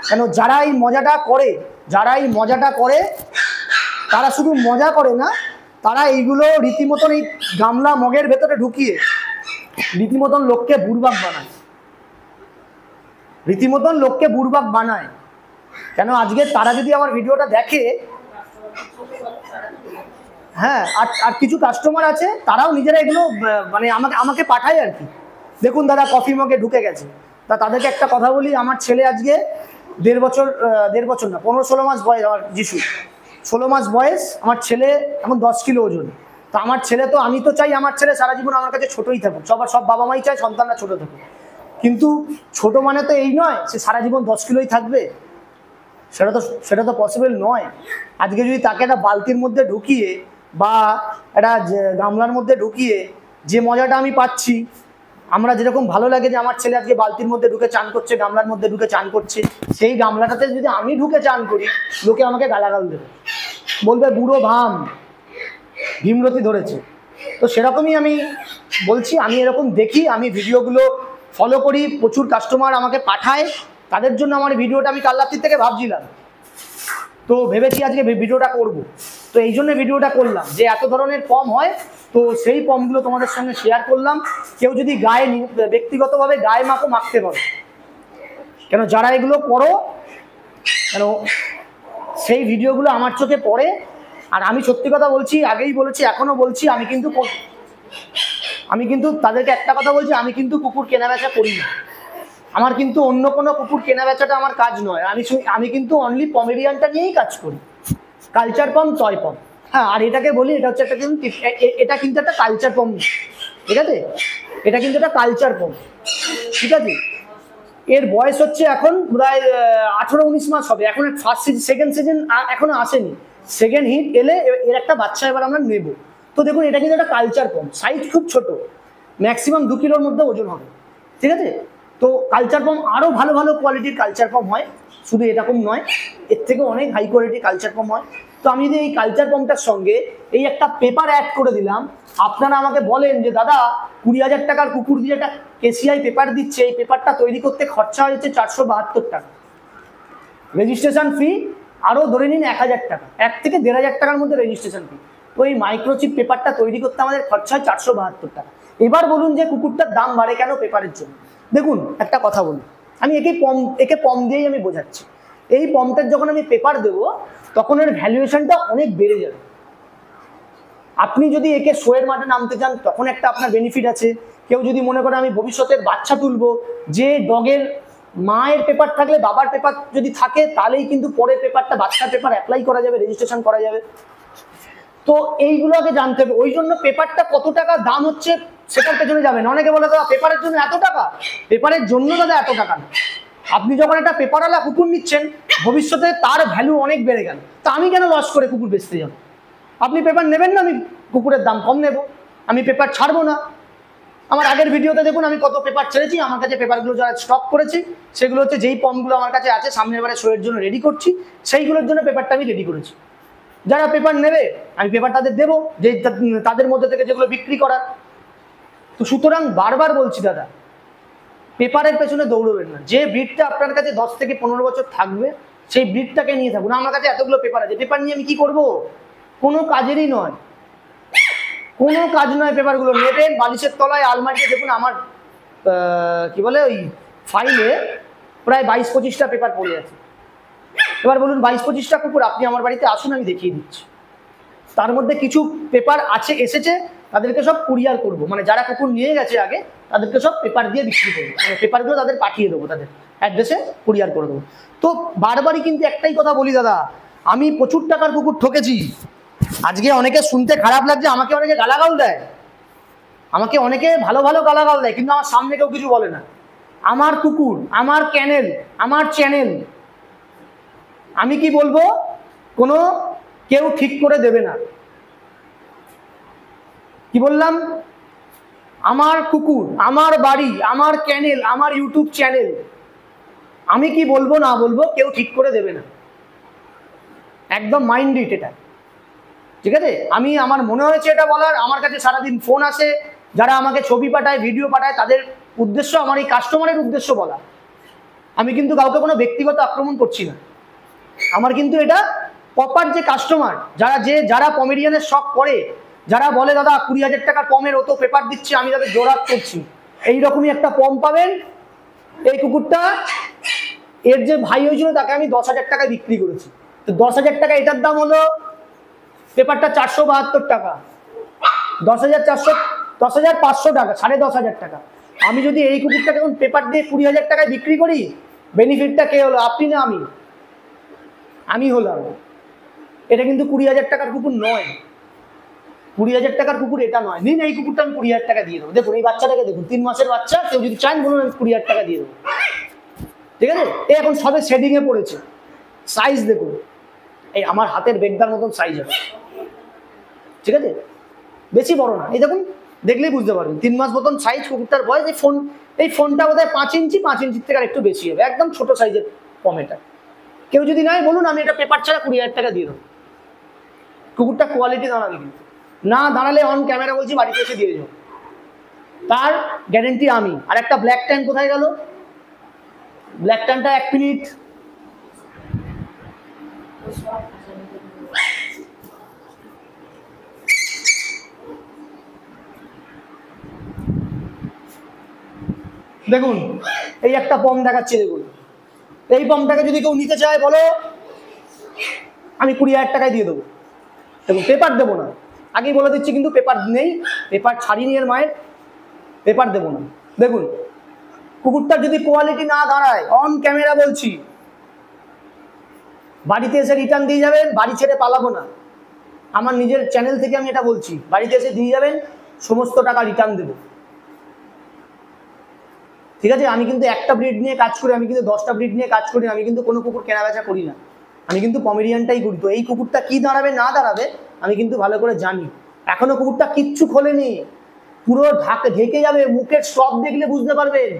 কেন যারা এই মজাটা করে তারা শুধু মজা করে না, তারা এইগুলো রীতিমতন এই গামলা মগের ভেতরে ঢুকিয়ে রীতিমতন লোককে বুড়বাক বানায়, কেন আজকে তারা যদি আমার ভিডিওটা দেখে, হ্যাঁ, আর কিছু কাস্টমার আছে তারাও নিজেরা এগুলো মানে আমাকে পাঠায় আর কি, দেখুন দাদা কফি মগে ঢুকে গেছে। তাদেরকে একটা কথা বলি, আমার ছেলে আজকে 1.5 বছর না, 15-16 মাস বয়স, আমার যিশু 16 মাস বয়স, আমার ছেলে এখন 10 কিলো ওজন। তো আমার ছেলে, তো আমি তো চাই আমার ছেলে সারা জীবন আমার কাছে ছোটই থাকুক, সব বাবা মাই চায় সন্তানরা ছোট থাকুক। কিন্তু ছোট মানে তো এই নয় সে সারা জীবন 10 কিলোই থাকবে, সেটা তো পসিবল নয়। আজকে যদি তাকে একটা বালতির মধ্যে ঢুকিয়ে বা একটা গামলার মধ্যে ঢুকিয়ে যে মজাটা আমি পাচ্ছি, আমরা যেরকম ভালো লাগে যে আমার ছেলে আজকে বালতির মধ্যে ঢুকে চান করছে, গামলার মধ্যে ঢুকে চান করছে, সেই গামলাটাতে যদি আমি ঢুকে চান করি, লোকে আমাকে গালাগাল দেবে, বলবে বুড়ো ভাম, ভীমরতি ধরেছে। তো সেরকমই আমি বলছি, আমি এরকম দেখি, আমি ভিডিওগুলো ফলো করি, প্রচুর কাস্টমার আমাকে পাঠায়, তাদের জন্য আমার ভিডিওটা আমি কাল রাত্রির থেকে ভাবছিলাম, তো ভেবেছি আজকে ভিডিওটা করব। তো এই জন্য ভিডিওটা করলাম যে এত ধরনের পম হয়, তো সেই পমগুলো তোমাদের সঙ্গে শেয়ার করলাম। কেউ যদি গায়ে ব্যক্তিগতভাবে গায়ে মাখো, মাখতে পারো, কেন যারা এগুলো করো, কেন সেই ভিডিওগুলো আমার চোখে পড়ে। আর আমি সত্যি কথা বলছি, আগেই বলেছি, এখনো বলছি, আমি কিন্তু তাদেরকে একটা কথা বলছি, আমি কিন্তু কুকুর কেনা বেচা করি না। আমার কিন্তু অন্য কোনো কুকুর কেনা বেচাটা আমার কাজ নয়। আমি কিন্তু অনলি পমেরিয়ানটা নিয়েই কাজ করি, কালচার পম, টয় পম। হ্যাঁ, আর এটাকে বলি, এটা হচ্ছে একটা কিন্তু এটা কিন্তু একটা কালচার পম, ঠিক আছে? এটা কিন্তু একটা কালচার পম, ঠিক আছে? এর বয়স হচ্ছে এখন প্রায় 18-19 মাস হবে। এখন সেকেন্ড সিজন এখনো আসেনি, সেকেন্ড হিট এলে এর একটা বাচ্চা এবার আমরা নেব। তো দেখুন, এটা কিন্তু একটা কালচার পম, সাইজ খুব ছোট, ম্যাক্সিমাম 2 কিলোর মধ্যে ওজন হবে, ঠিক আছে? তো কালচার পম আরও ভালো ভালো কোয়ালিটির কালচার পম হয়, শুধু এরকম নয়, এর থেকে অনেক হাই কোয়ালিটির কালচার পম হয়। তো আমি যদি এই কালচার পমটার সঙ্গে এই একটা পেপার অ্যাড করে দিলাম, আপনারা আমাকে বলেন যে দাদা 20,000 টাকার কুকুর দিয়ে একটা কেসিআই পেপার দিচ্ছে, এই পেপারটা তৈরি করতে খরচা হয়েছে 472 টাকা, রেজিস্ট্রেশন ফি আরও ধরে নিন 1,000 টাকা, 1 থেকে 1,500 টাকার মধ্যে রেজিস্ট্রেশন ফি। তো এই মাইক্রোচিপ পেপারটা তৈরি করতে আমাদের খরচা হয় 472 টাকা। এবার বলুন যে কুকুরটার দাম বাড়ে কেন পেপারের জন্য? দেখুন, একটা কথা বলি, আমি একে পম দিয়েই আমি বোঝাচ্ছি। এই পমটার যখন আমি পেপার দেবো, তখন এর ভ্যালুয়েশনটা অনেক বেড়ে যাবে। আপনি যদি একে শোয়ের মাঠে নামতে চান, তখন একটা আপনার বেনিফিট আছে। কেউ যদি মনে করে আমি ভবিষ্যতের বাচ্চা তুলবো, যে ডগের মায়ের পেপার থাকলে, বাবার পেপার যদি থাকে, তাহলেই কিন্তু পরের পেপারটা, বাচ্চার পেপার অ্যাপ্লাই করা যাবে, রেজিস্ট্রেশন করা যাবে। তো এইগুলো আগে জানতে হবে। ওই জন্য পেপারটা কত টাকা দাম হচ্ছে সেটার পেছনে যাবেন। অনেকে বলে দাদা পেপারের জন্য এত টাকা, পেপারের জন্য দাদা এত টাকা না। আপনি যখন একটা পেপারওয়ালা কুকুর নিচ্ছেন, ভবিষ্যতে তার ভ্যালু অনেক বেড়ে গেল, তা আমি কেন লস করে কুকুর বেচতে যাব? আপনি পেপার নেবেন না, আমি কুকুরের দাম কম নেব, আমি পেপার ছাড়বো না। আমার আগের ভিডিওতে দেখুন আমি কত পেপার ছেড়েছি। আমার কাছে পেপারগুলো যারা স্টক করেছি, সেগুলো হচ্ছে যেই পমগুলো আমার কাছে আছে, সামনের বারে শোয়ের জন্য রেডি করছি, সেইগুলোর জন্য পেপারটা আমি রেডি করেছি। যারা পেপার নেবে আমি পেপার তাদের দেবো, যে তাদের মধ্যে থেকে যেগুলো বিক্রি করার। তো সুতরাং বারবার বলছি দাদা, পেপারের পেছনে দৌড়বেন না। যে ব্রিডটা আপনার কাছে 10 থেকে 15 বছর থাকবে, সেই ব্রিডটাকে নিয়ে থাকুন। আমার কাছে এতগুলো পেপার আছে, পেপার নিয়ে আমি কি করব? কোনো কাজেরই নয়, কোনো কাজ নয়। পেপারগুলো নেবেন, বালিশের তলায়, আলমারিতে দেখুন আমার কি বলে ওই ফাইলে প্রায় 22-25টা পেপার পড়ে আছে। এবার বলুন 22-25টা কুকুর, আপনি আমার বাড়িতে আসুন, আমি দেখিয়ে দিচ্ছি। তার মধ্যে কিছু পেপার এসেছে, তাদেরকে সব কুরিয়ার করব, মানে যারা কুকুর নিয়ে গেছে আগে, তাদেরকে সব পেপার দিয়ে বিক্রি করবো, মানে পেপারগুলো তাদের পাঠিয়ে দেবো, তাদের অ্যাড্রেসে কুরিয়ার করে দেবো। তো বারবারই কিন্তু একটাই কথা বলি দাদা, আমি প্রচুর টাকার কুকুর ঠকেছি। আজকে অনেকে শুনতে খারাপ লাগছে, আমাকে অনেকে গালাগাল দেয়, আমাকে অনেকে ভালো ভালো গালাগাল দেয়, কিন্তু আমার সামনে কেউ কিছু বলে না। আমার কুকুর, আমার ক্যানেল, আমার চ্যানেল, আমি কি বলবো, কোনো কেউ ঠিক করে দেবে না। কি বললাম? আমার কুকুর, আমার বাড়ি, আমার ক্যানেল, আমার ইউটিউব চ্যানেল, আমি কি বলবো না বলবো কেউ ঠিক করে দেবে না, একদম মাইন্ড ইট এটা, ঠিক আছে? আমি আমার মনে হয়েছে এটা বলার, আমার কাছে সারাদিন ফোন আসে, যারা আমাকে ছবি পাঠায়, ভিডিও পাঠায়, তাদের উদ্দেশ্য আমার এই কাস্টমারের উদ্দেশ্য বলা। আমি কিন্তু কাউকে কোনো ব্যক্তিগত আক্রমণ করছি না। আমার কিন্তু এটা প্রপার যে কাস্টমার, যারা পমেরিয়ানের শখ করে, যারা বলে দাদা 20,000 টাকার পমের অত পেপার দিচ্ছি, আমি তাদের জোরাত করছি, এইরকমই একটা পম পাবেন। এই কুকুরটা, এর যে ভাই হয়েছিল তাকে আমি 10,000 টাকায় বিক্রি করেছি। তো 10,000 টাকা এটার দাম হলো, পেপারটা 472 টাকা, 10,500 টাকা, 10,500 টাকা। আমি যদি এই কুকুরটাকে এখন পেপার দিয়ে 20,000 টাকায় বিক্রি করি, বেনিফিটটা কে হলো? আপনি না আমি হলাম। এটা কিন্তু 20,000 টাকার কুকুর নয়, 20,000 টাকার কুকুর এটা নয়, নিন এই কুকুরটা আমি 20,000 টাকা দিয়ে দেবো। দেখুন এই বাচ্চাটাকে দেখুন, 3 মাসের বাচ্চা, কেউ যদি চান বলুন আমি 20,000 টাকা দিয়ে দেবো, ঠিক আছে। এই এখন সবে শেডিংয়ে পড়েছে, সাইজ দেখুন এই আমার হাতের বেগদার মতন সাইজ হবে, ঠিক আছে, বেশি বড় না। এই দেখুন দেখলেই বুঝতে পারবেন 3 মাস মতন সাইজ কুকুরটার বয়স। এই ফোনটা বোধহয় 5 ইঞ্চি, 5 ইঞ্চির থেকে আর একটু বেশি হবে, একদম ছোট সাইজের ফোন এটা। কেউ যদি নাই বলুন আমি এটা পেপার ছাড়া 20,000 টাকা দিয়ে দেবো। কুকুরটা কোয়ালিটি দাঁড়াবে, কিন্তু না দাঁড়ালে অন ক্যামেরা বলছি বাড়িতে এসে দিয়ে যাবো, তার গ্যারেন্টি আমি। আর একটা ব্ল্যাক ট্যান কোথায় গেল? ব্ল্যাক ট্যানটা 1 মিনিট, দেখুন এই একটা পম দেখাচ্ছে, দেখুন এই পমটাকে যদি কেউ নিতে চায় বলো আমি 20,000 টাকায় দিয়ে দেবো। দেখুন পেপার দেবো না, আগেই বলে দিচ্ছি, কিন্তু পেপার নেই, পেপার ছাড়িনি এর মায়ের, পেপার দেবো না। দেখুন কুকুরটার যদি কোয়ালিটি না দাঁড়ায় অন ক্যামেরা বলছি বাড়িতে এসে রিটার্ন দিয়ে যাবেন, বাড়ি ছেড়ে পালাবো না, আমার নিজের চ্যানেল থেকে আমি এটা বলছি, বাড়িতে এসে দিয়ে যাবেন, সমস্ত টাকা রিটার্ন দেবো, ঠিক আছে। আমি কিন্তু একটা ব্রিড নিয়ে কাজ করি, আমি কিন্তু 10টা ব্রিড নিয়ে কাজ করি, আমি কিন্তু কোনো কুকুর কেনা বেচা করি না, আমি কিন্তু পমেরিয়ানটাই করি। তো এই কুকুরটা কি দাঁড়াবে না দাঁড়াবে আমি কিন্তু ভালো করে জানি। এখনো কুকুরটা কিচ্ছু খোলেনি, পুরো ঢেকে যাবে, মুখের সব দেখলে বুঝতে পারবেন,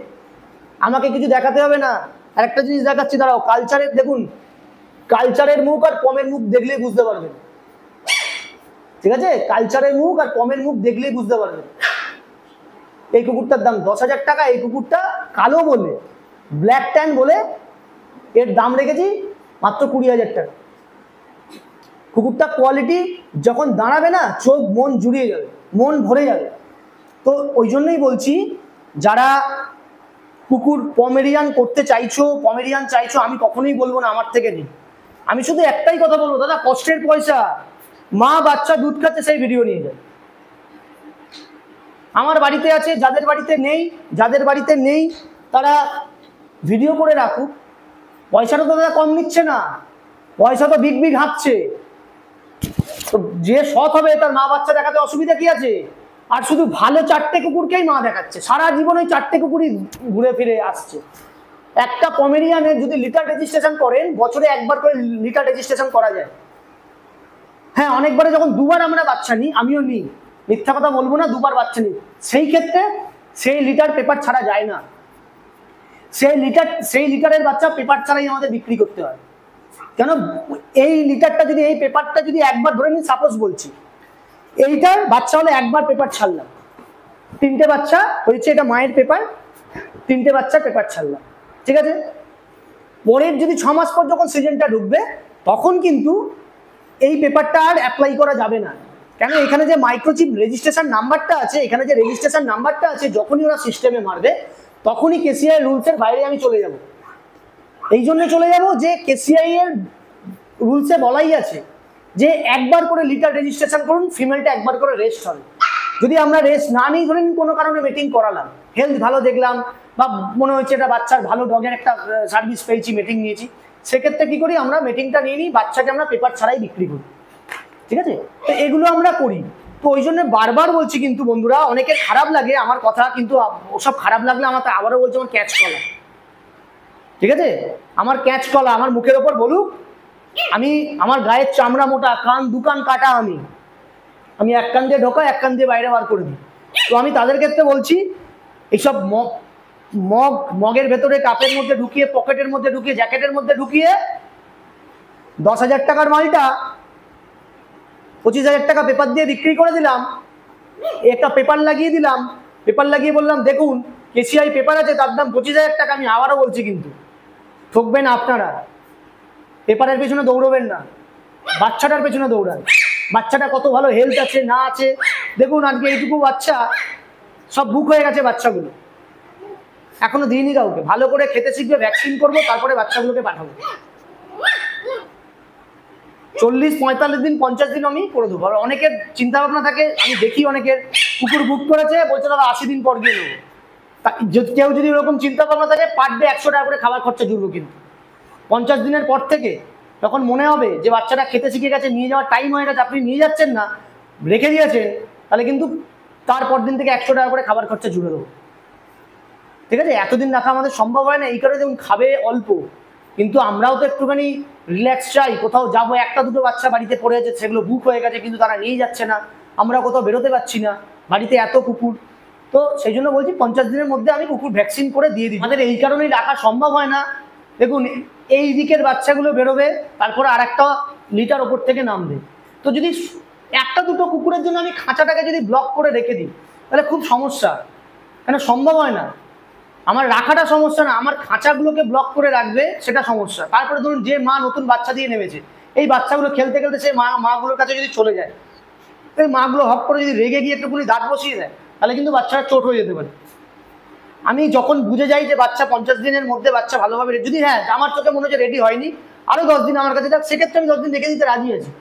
আমাকে কিছু দেখাতে হবে না। আর একটা জিনিস দেখাচ্ছি দাঁড়াও, কালচারের দেখুন, কালচারের মুখ আর পমের মুখ দেখলেই বুঝতে পারবেন, ঠিক আছে, কালচারের মুখ আর পমের মুখ দেখলেই বুঝতে পারবেন। এই কুকুরটার দাম 10,000 টাকা, এই কুকুরটা কালো বলে ব্ল্যাক ট্যান বলে এর দাম রেখেছি মাত্র 20,000 টাকা। কুকুরটা কোয়ালিটি যখন দাঁড়াবে না চোখ মন জুড়িয়ে যাবে, মন ভরে যাবে। তো ওই জন্যই বলছি যারা কুকুর পমেরিয়ান করতে চাইছো, পমেরিয়ান চাইছো, আমি কখনোই বলবো না আমার থেকে নিই, আমি শুধু একটাই কথা বলবো, দাদা কষ্টের পয়সা, মা বাচ্চা দুধ খাচ্ছে সেই ভিডিও নিয়ে যায়। আমার বাড়িতে আছে, যাদের বাড়িতে নেই তারা ভিডিও করে রাখুক, পয়সাটা তো দাদা কম নিচ্ছে না, পয়সা তো বিগ হাঁকছে। তো যে সৎ হবে তার মা বাচ্চা দেখাতে অসুবিধা কি আছে? আর শুধু ভালো 4টে কুকুরকেই মা দেখাচ্ছে, সারা জীবন ওই 4টে কুকুরই ঘুরে ফিরে আসছে। একটা পমেরিয়ানের যদি লিটার রেজিস্ট্রেশন করেন, বছরে একবার করে লিটার রেজিস্ট্রেশন করা যায়। হ্যাঁ অনেকবারে যখন 2বার আমরা বাচ্চা নিই, আমিও নিই, মিথ্যা কথা বলবো না, 2বার বাচ্চা নিই, সেই ক্ষেত্রে সেই লিটার পেপার ছাড়া যায় না, সেই লিটারের বাচ্চা পেপার ছাড়াই আমাদের বিক্রি করতে হয়। কেন? এই লিটারটা যদি, এই পেপারটা যদি একবার ধরে নিন, সাপোজ বলছি এইটার বাচ্চা হলে একবার পেপার ছাড়লাম, 3টে বাচ্চা হয়েছে, এটা মায়ের পেপার, 3টে বাচ্চা পেপার ছাড়লাম, ঠিক আছে। পরের যদি 6 মাস পর যখন সিজনটা ঢুকবে তখন কিন্তু এই পেপারটা আর অ্যাপ্লাই করা যাবে না। কেন? এখানে যে মাইক্রোচিপ রেজিস্ট্রেশন নাম্বারটা আছে, এখানে যে রেজিস্ট্রেশন নাম্বারটা আছে, যখনই ওরা সিস্টেমে মারবে তখনই কেসিআই রুলসের বাইরে আমি চলে যাব। এই জন্য চলে যাব যে কেসিআই এর রুলসে বলাই আছে যে একবার করে লিটার রেজিস্ট্রেশন করুন, ফিমেলটা একবার করে রেস্ট হবে। যদি আমরা রেস্ট না নিই, ধরেন কোনো কারণে মেটিং করালাম, হেলথ ভালো দেখলাম, বা মনে হচ্ছে এটা বাচ্চার ভালো ডগের একটা সার্ভিস পেয়েছি, মেটিং নিয়েছি, সেক্ষেত্রে কি করি আমরা, মেটিংটা নিয়ে নিই, বাচ্চাকে আমরা পেপার ছাড়াই বিক্রি করি, ঠিক আছে। তো এগুলো আমরা করি। তো ওই জন্য বারবার বলছি, কিন্তু বন্ধুরা অনেকের খারাপ লাগে আমার কথা, কিন্তু ওসব খারাপ লাগলে আমার আবারও বলছি আমার ক্যাচ কলা, ঠিক আছে, আমার ক্যাচ কলা আমার মুখের ওপর বলুক, আমি আমার গায়ের চামড়া মোটা, কান দুকান কাটা, আমি এক কান দিয়ে ঢোকা, এক কান দিয়ে বাইরে বার করে দিই। তো আমি তাদের ক্ষেত্রে বলছি এইসব মগের ভেতরে, কাপের মধ্যে ঢুকিয়ে, পকেটের মধ্যে ঢুকিয়ে, জ্যাকেটের মধ্যে ঢুকিয়ে 10,000 টাকার মালটা 25,000 টাকা পেপার দিয়ে বিক্রি করে দিলাম, একটা পেপার লাগিয়ে দিলাম, পেপার লাগিয়ে বললাম দেখুন কেসিআই পেপার আছে, তার দাম 25,000 টাকা। আমি আবারও বলছি কিন্তু ঠকবেন আপনারা, পেপারের পেছনে দৌড়বেন না, বাচ্চাটার পেছনে দৌড়ান। বাচ্চাটা কত ভালো হেলথ আছে না আছে দেখুন, আজকে এইটুকু বাচ্চা সব বুক হয়ে গেছে, বাচ্চাগুলো এখনো দিইনি কাউকে, ভালো করে খেতে শিখবে, ভ্যাকসিন করবো, তারপরে বাচ্চাগুলোকে পাঠাবো। 40, 45 দিন, 50 দিন আমি করে দেবো। আর অনেকের চিন্তা ভাবনা থাকে, আমি দেখি অনেকের কুকুর বুক করেছে, বলছে দাদা 80 দিন পর গিয়ে নেবো। কেউ যদি এরকম চিন্তা ভাবনা থাকে, পার ডে 100 টাকা করে খাবার খরচা জুড়বো, কিন্তু 50 দিনের পর থেকে যখন মনে হবে যে বাচ্চাটা খেতে শিখে গেছে, নিয়ে যাওয়ার টাইম হয়ে গেছে, আপনি নিয়ে যাচ্ছেন না, রেখে দিয়েছেন, তাহলে কিন্তু তারপর দিন থেকে 100 টাকা করে খাবার খরচা জুড়ে দেবো। ঠিক আছে, এতদিন রাখা আমাদের সম্ভব হয় না, এই কারণে যেমন খাবে অল্প, কিন্তু আমরাও তো একটুখানি রিল্যাক্স চাই। কোথাও যাবো, একটা দুটো বাচ্চা বাড়িতে পড়ে আছে, সেগুলো বুক হয়ে গেছে, কিন্তু তারা নিয়ে যাচ্ছে না, আমরা কোথাও বেরোতে পারছি না, বাড়িতে এত কুকুর। তো সেই জন্য বলছি 50 দিনের মধ্যে আমি কুকুর ভ্যাকসিন করে দিয়ে দিই। আমাদের এই কারণেই রাখা সম্ভব হয় না। দেখুন, এই দিকের বাচ্চাগুলো বেরোবে, তারপরে আর একটা লিটার ওপর থেকে নামবে। তো যদি একটা দুটো কুকুরের জন্য আমি খাঁচাটাকে যদি ব্লক করে রেখে দিই, তাহলে খুব সমস্যা, কেন সম্ভব হয় না। আমার রাখাটা সমস্যা না, আমার খাঁচাগুলোকে ব্লক করে রাখবে সেটা সমস্যা। তারপরে ধরুন যে মা নতুন বাচ্চা দিয়ে নেমেছে, এই বাচ্চাগুলো খেলতে খেলতে সেই মাগুলোর কাছে যদি চলে যায়, এই মাগুলো হক করে যদি রেগে গিয়ে একটুখানি দাঁত বসিয়ে দেয়, তাহলে কিন্তু বাচ্চাটা চোট হয়ে যেতে পারে। আমি যখন বুঝে যাই যে বাচ্চা 50 দিনের মধ্যে বাচ্চা ভালোভাবে, যদি হ্যাঁ আমার চোখে মনে হচ্ছে রেডি হয়নি, আরও 10 দিন আমার কাছে থাক, সেক্ষেত্রে আমি 10 দিন রেখে দিতে রাজি আছি।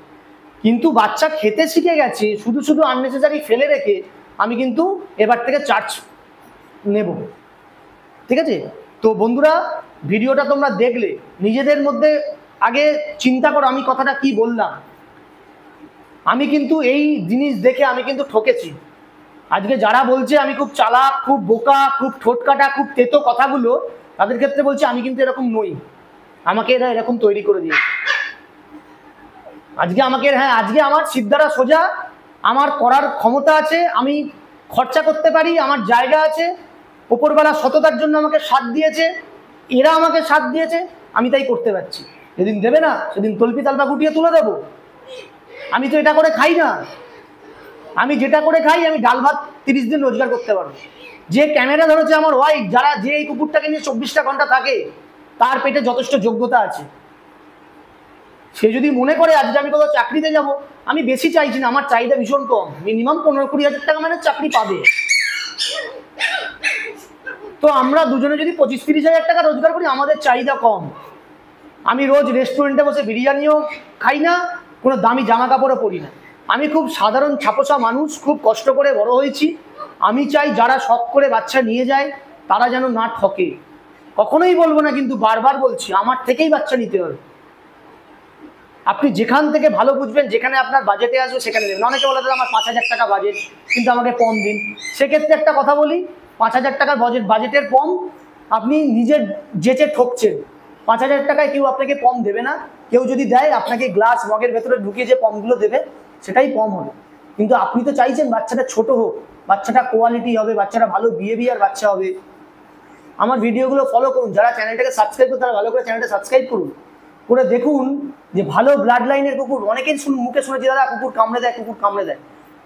কিন্তু বাচ্চা খেতে শিখে গেছে, শুধু শুধু আননেসেসারি ফেলে রেখে আমি কিন্তু এবার থেকে চার্জ নেব। ঠিক আছে, তো বন্ধুরা ভিডিওটা তোমরা দেখলে নিজেদের মধ্যে আগে চিন্তা করো আমি কথাটা কি বললাম। আমি কিন্তু এই জিনিস দেখে আমি কিন্তু ঠকেছি। আজকে যারা বলছে আমি খুব চালাক, খুব বোকা, খুব ঠোঁটকাটা, খুব তেতো কথাগুলো, তাদের ক্ষেত্রে বলছি আমি কিন্তু এরকম নই। আমাকে এরা এরকম তৈরি করে দিয়েছে। আজকে আমাকে, হ্যাঁ আজকে আমার সিদ্ধারা সোজা, আমার করার ক্ষমতা আছে, আমি খরচা করতে পারি, আমার জায়গা আছে, ওপরবেলা সততার জন্য আমাকে সাথ দিয়েছে, এরা আমাকে সাথ দিয়েছে, আমি তাই করতে পারছি। যেদিন দেবে না সেদিন তল্পি তালপা গুটিয়ে তুলে দেবো। আমি তো এটা করে খাই না, আমি যেটা করে খাই আমি ডাল ভাত 30 দিন রোজগার করতে পারবো। যে ক্যামেরা ধরেছে আমার ওয়াইফ, যারা যে এই কুকুরটাকে নিয়ে 24টা ঘন্টা থাকে, তার পেটে যথেষ্ট যোগ্যতা আছে। সে যদি মনে করে আজকে আমি কোথাও চাকরিতে যাব, আমি বেশি চাইছি না, আমার চাহিদা ভীষণ কম, মিনিমাম 15-20 হাজার টাকা মানে চাকরি পাবে। তো আমরা দুজনে যদি 25-30 হাজার টাকা রোজগার করি, আমাদের চাহিদা কম। আমি রোজ রেস্টুরেন্টে বসে বিরিয়ানিও খাই না, কোনো দামি জামা কাপড়ও পরি না। আমি খুব সাধারণ ছাপোষা মানুষ, খুব কষ্ট করে বড় হয়েছি। আমি চাই যারা শখ করে বাচ্চা নিয়ে যায় তারা যেন না ঠকে। কখনোই বলবো না, কিন্তু বারবার বলছি, আমার থেকেই বাচ্চা নিতে হবে। আপনি যেখান থেকে ভালো বুঝবেন, যেখানে আপনার বাজেটে আসবে সেখানে দেবেন। অনেকে বলে দাদা আমার 5000 টাকা বাজেট, কিন্তু আমাকে কম দিন। সেক্ষেত্রে একটা কথা বলি, 5000 টাকার বাজেটের কম, আপনি নিজের যেচে ঠকছেন। 5000 টাকায় কেউ আপনাকে পম দেবে না। কেউ যদি দেয়, আপনাকে গ্লাস মগের ভেতরে ঢুকিয়ে যে পমগুলো দেবে সেটাই পম হবে। কিন্তু আপনি তো চাইছেন বাচ্চাটা ছোট হোক, বাচ্চাটা কোয়ালিটি হবে, বাচ্চাটা ভালো বিহেভিয়ার বাচ্চা হবে। আমার ভিডিওগুলো ফলো করুন, যারা চ্যানেলটাকে সাবস্ক্রাইব করুন তারা ভালো করে চ্যানেলটা সাবস্ক্রাইব করুন, করে দেখুন যে ভালো ব্লাড লাইনের কুকুর। অনেকেই মুখে শুনেছি দাদা কুকুর কামড়ে দেয়, কুকুর কামড়ে দেয়।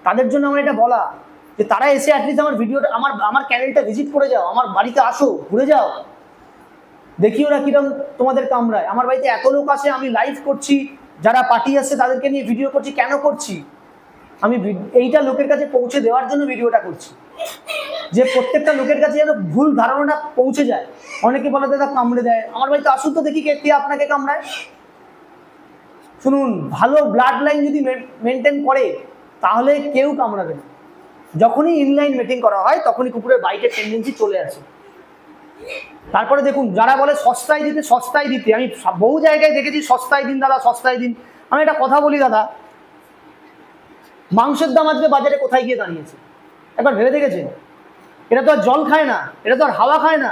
তাদের জন্য আমার এটা বলা যে তারা এসে অ্যাটলিস্ট আমার ভিডিওটা, আমার চ্যানেলটা ভিজিট করে যাও, আমার বাড়িতে আসো, ঘুরে যাও, দেখি ওরা কিরকম তোমাদের কামড়ায়। আমার বাড়িতে এত লোক আসে, আমি লাইভ করছি, যারা পার্টি আসছে তাদেরকে নিয়ে ভিডিও করছি। কেন করছি? আমি এইটা লোকের কাছে পৌঁছে দেওয়ার জন্য ভিডিওটা করছি, যে প্রত্যেকটা লোকের কাছে যেন ভুল ধারণাটা পৌঁছে যায়। অনেকে বলে দাদা কামড়ে দেয়, আমার বাড়িতে আসুন তো দেখি কে আপনাকে কামড়ায়। শুনুন, ভালো ব্লাড লাইন যদি মেনটেন করে তাহলে কেউ কামড়াবে না। যখনই ইনলাইন মেটিং করা হয় তখনই কুকুরের বাইটের টেন্ডেন্সি চলে আসে। তারপরে দেখুন, যারা বলে সস্তায় দিতে, সস্তায় দিতে, আমি বহু জায়গায় দেখেছি সস্তায় দিন দাদা, সস্তায় দিন। আমি একটা কথা বলি দাদা, মাংসের দাম আজকে বাজারে কোথায় গিয়ে দাঁড়িয়েছে একবার ভেবে দেখেছেন? এটা তো আর জল খায় না, এটা তো আর হাওয়া খায় না।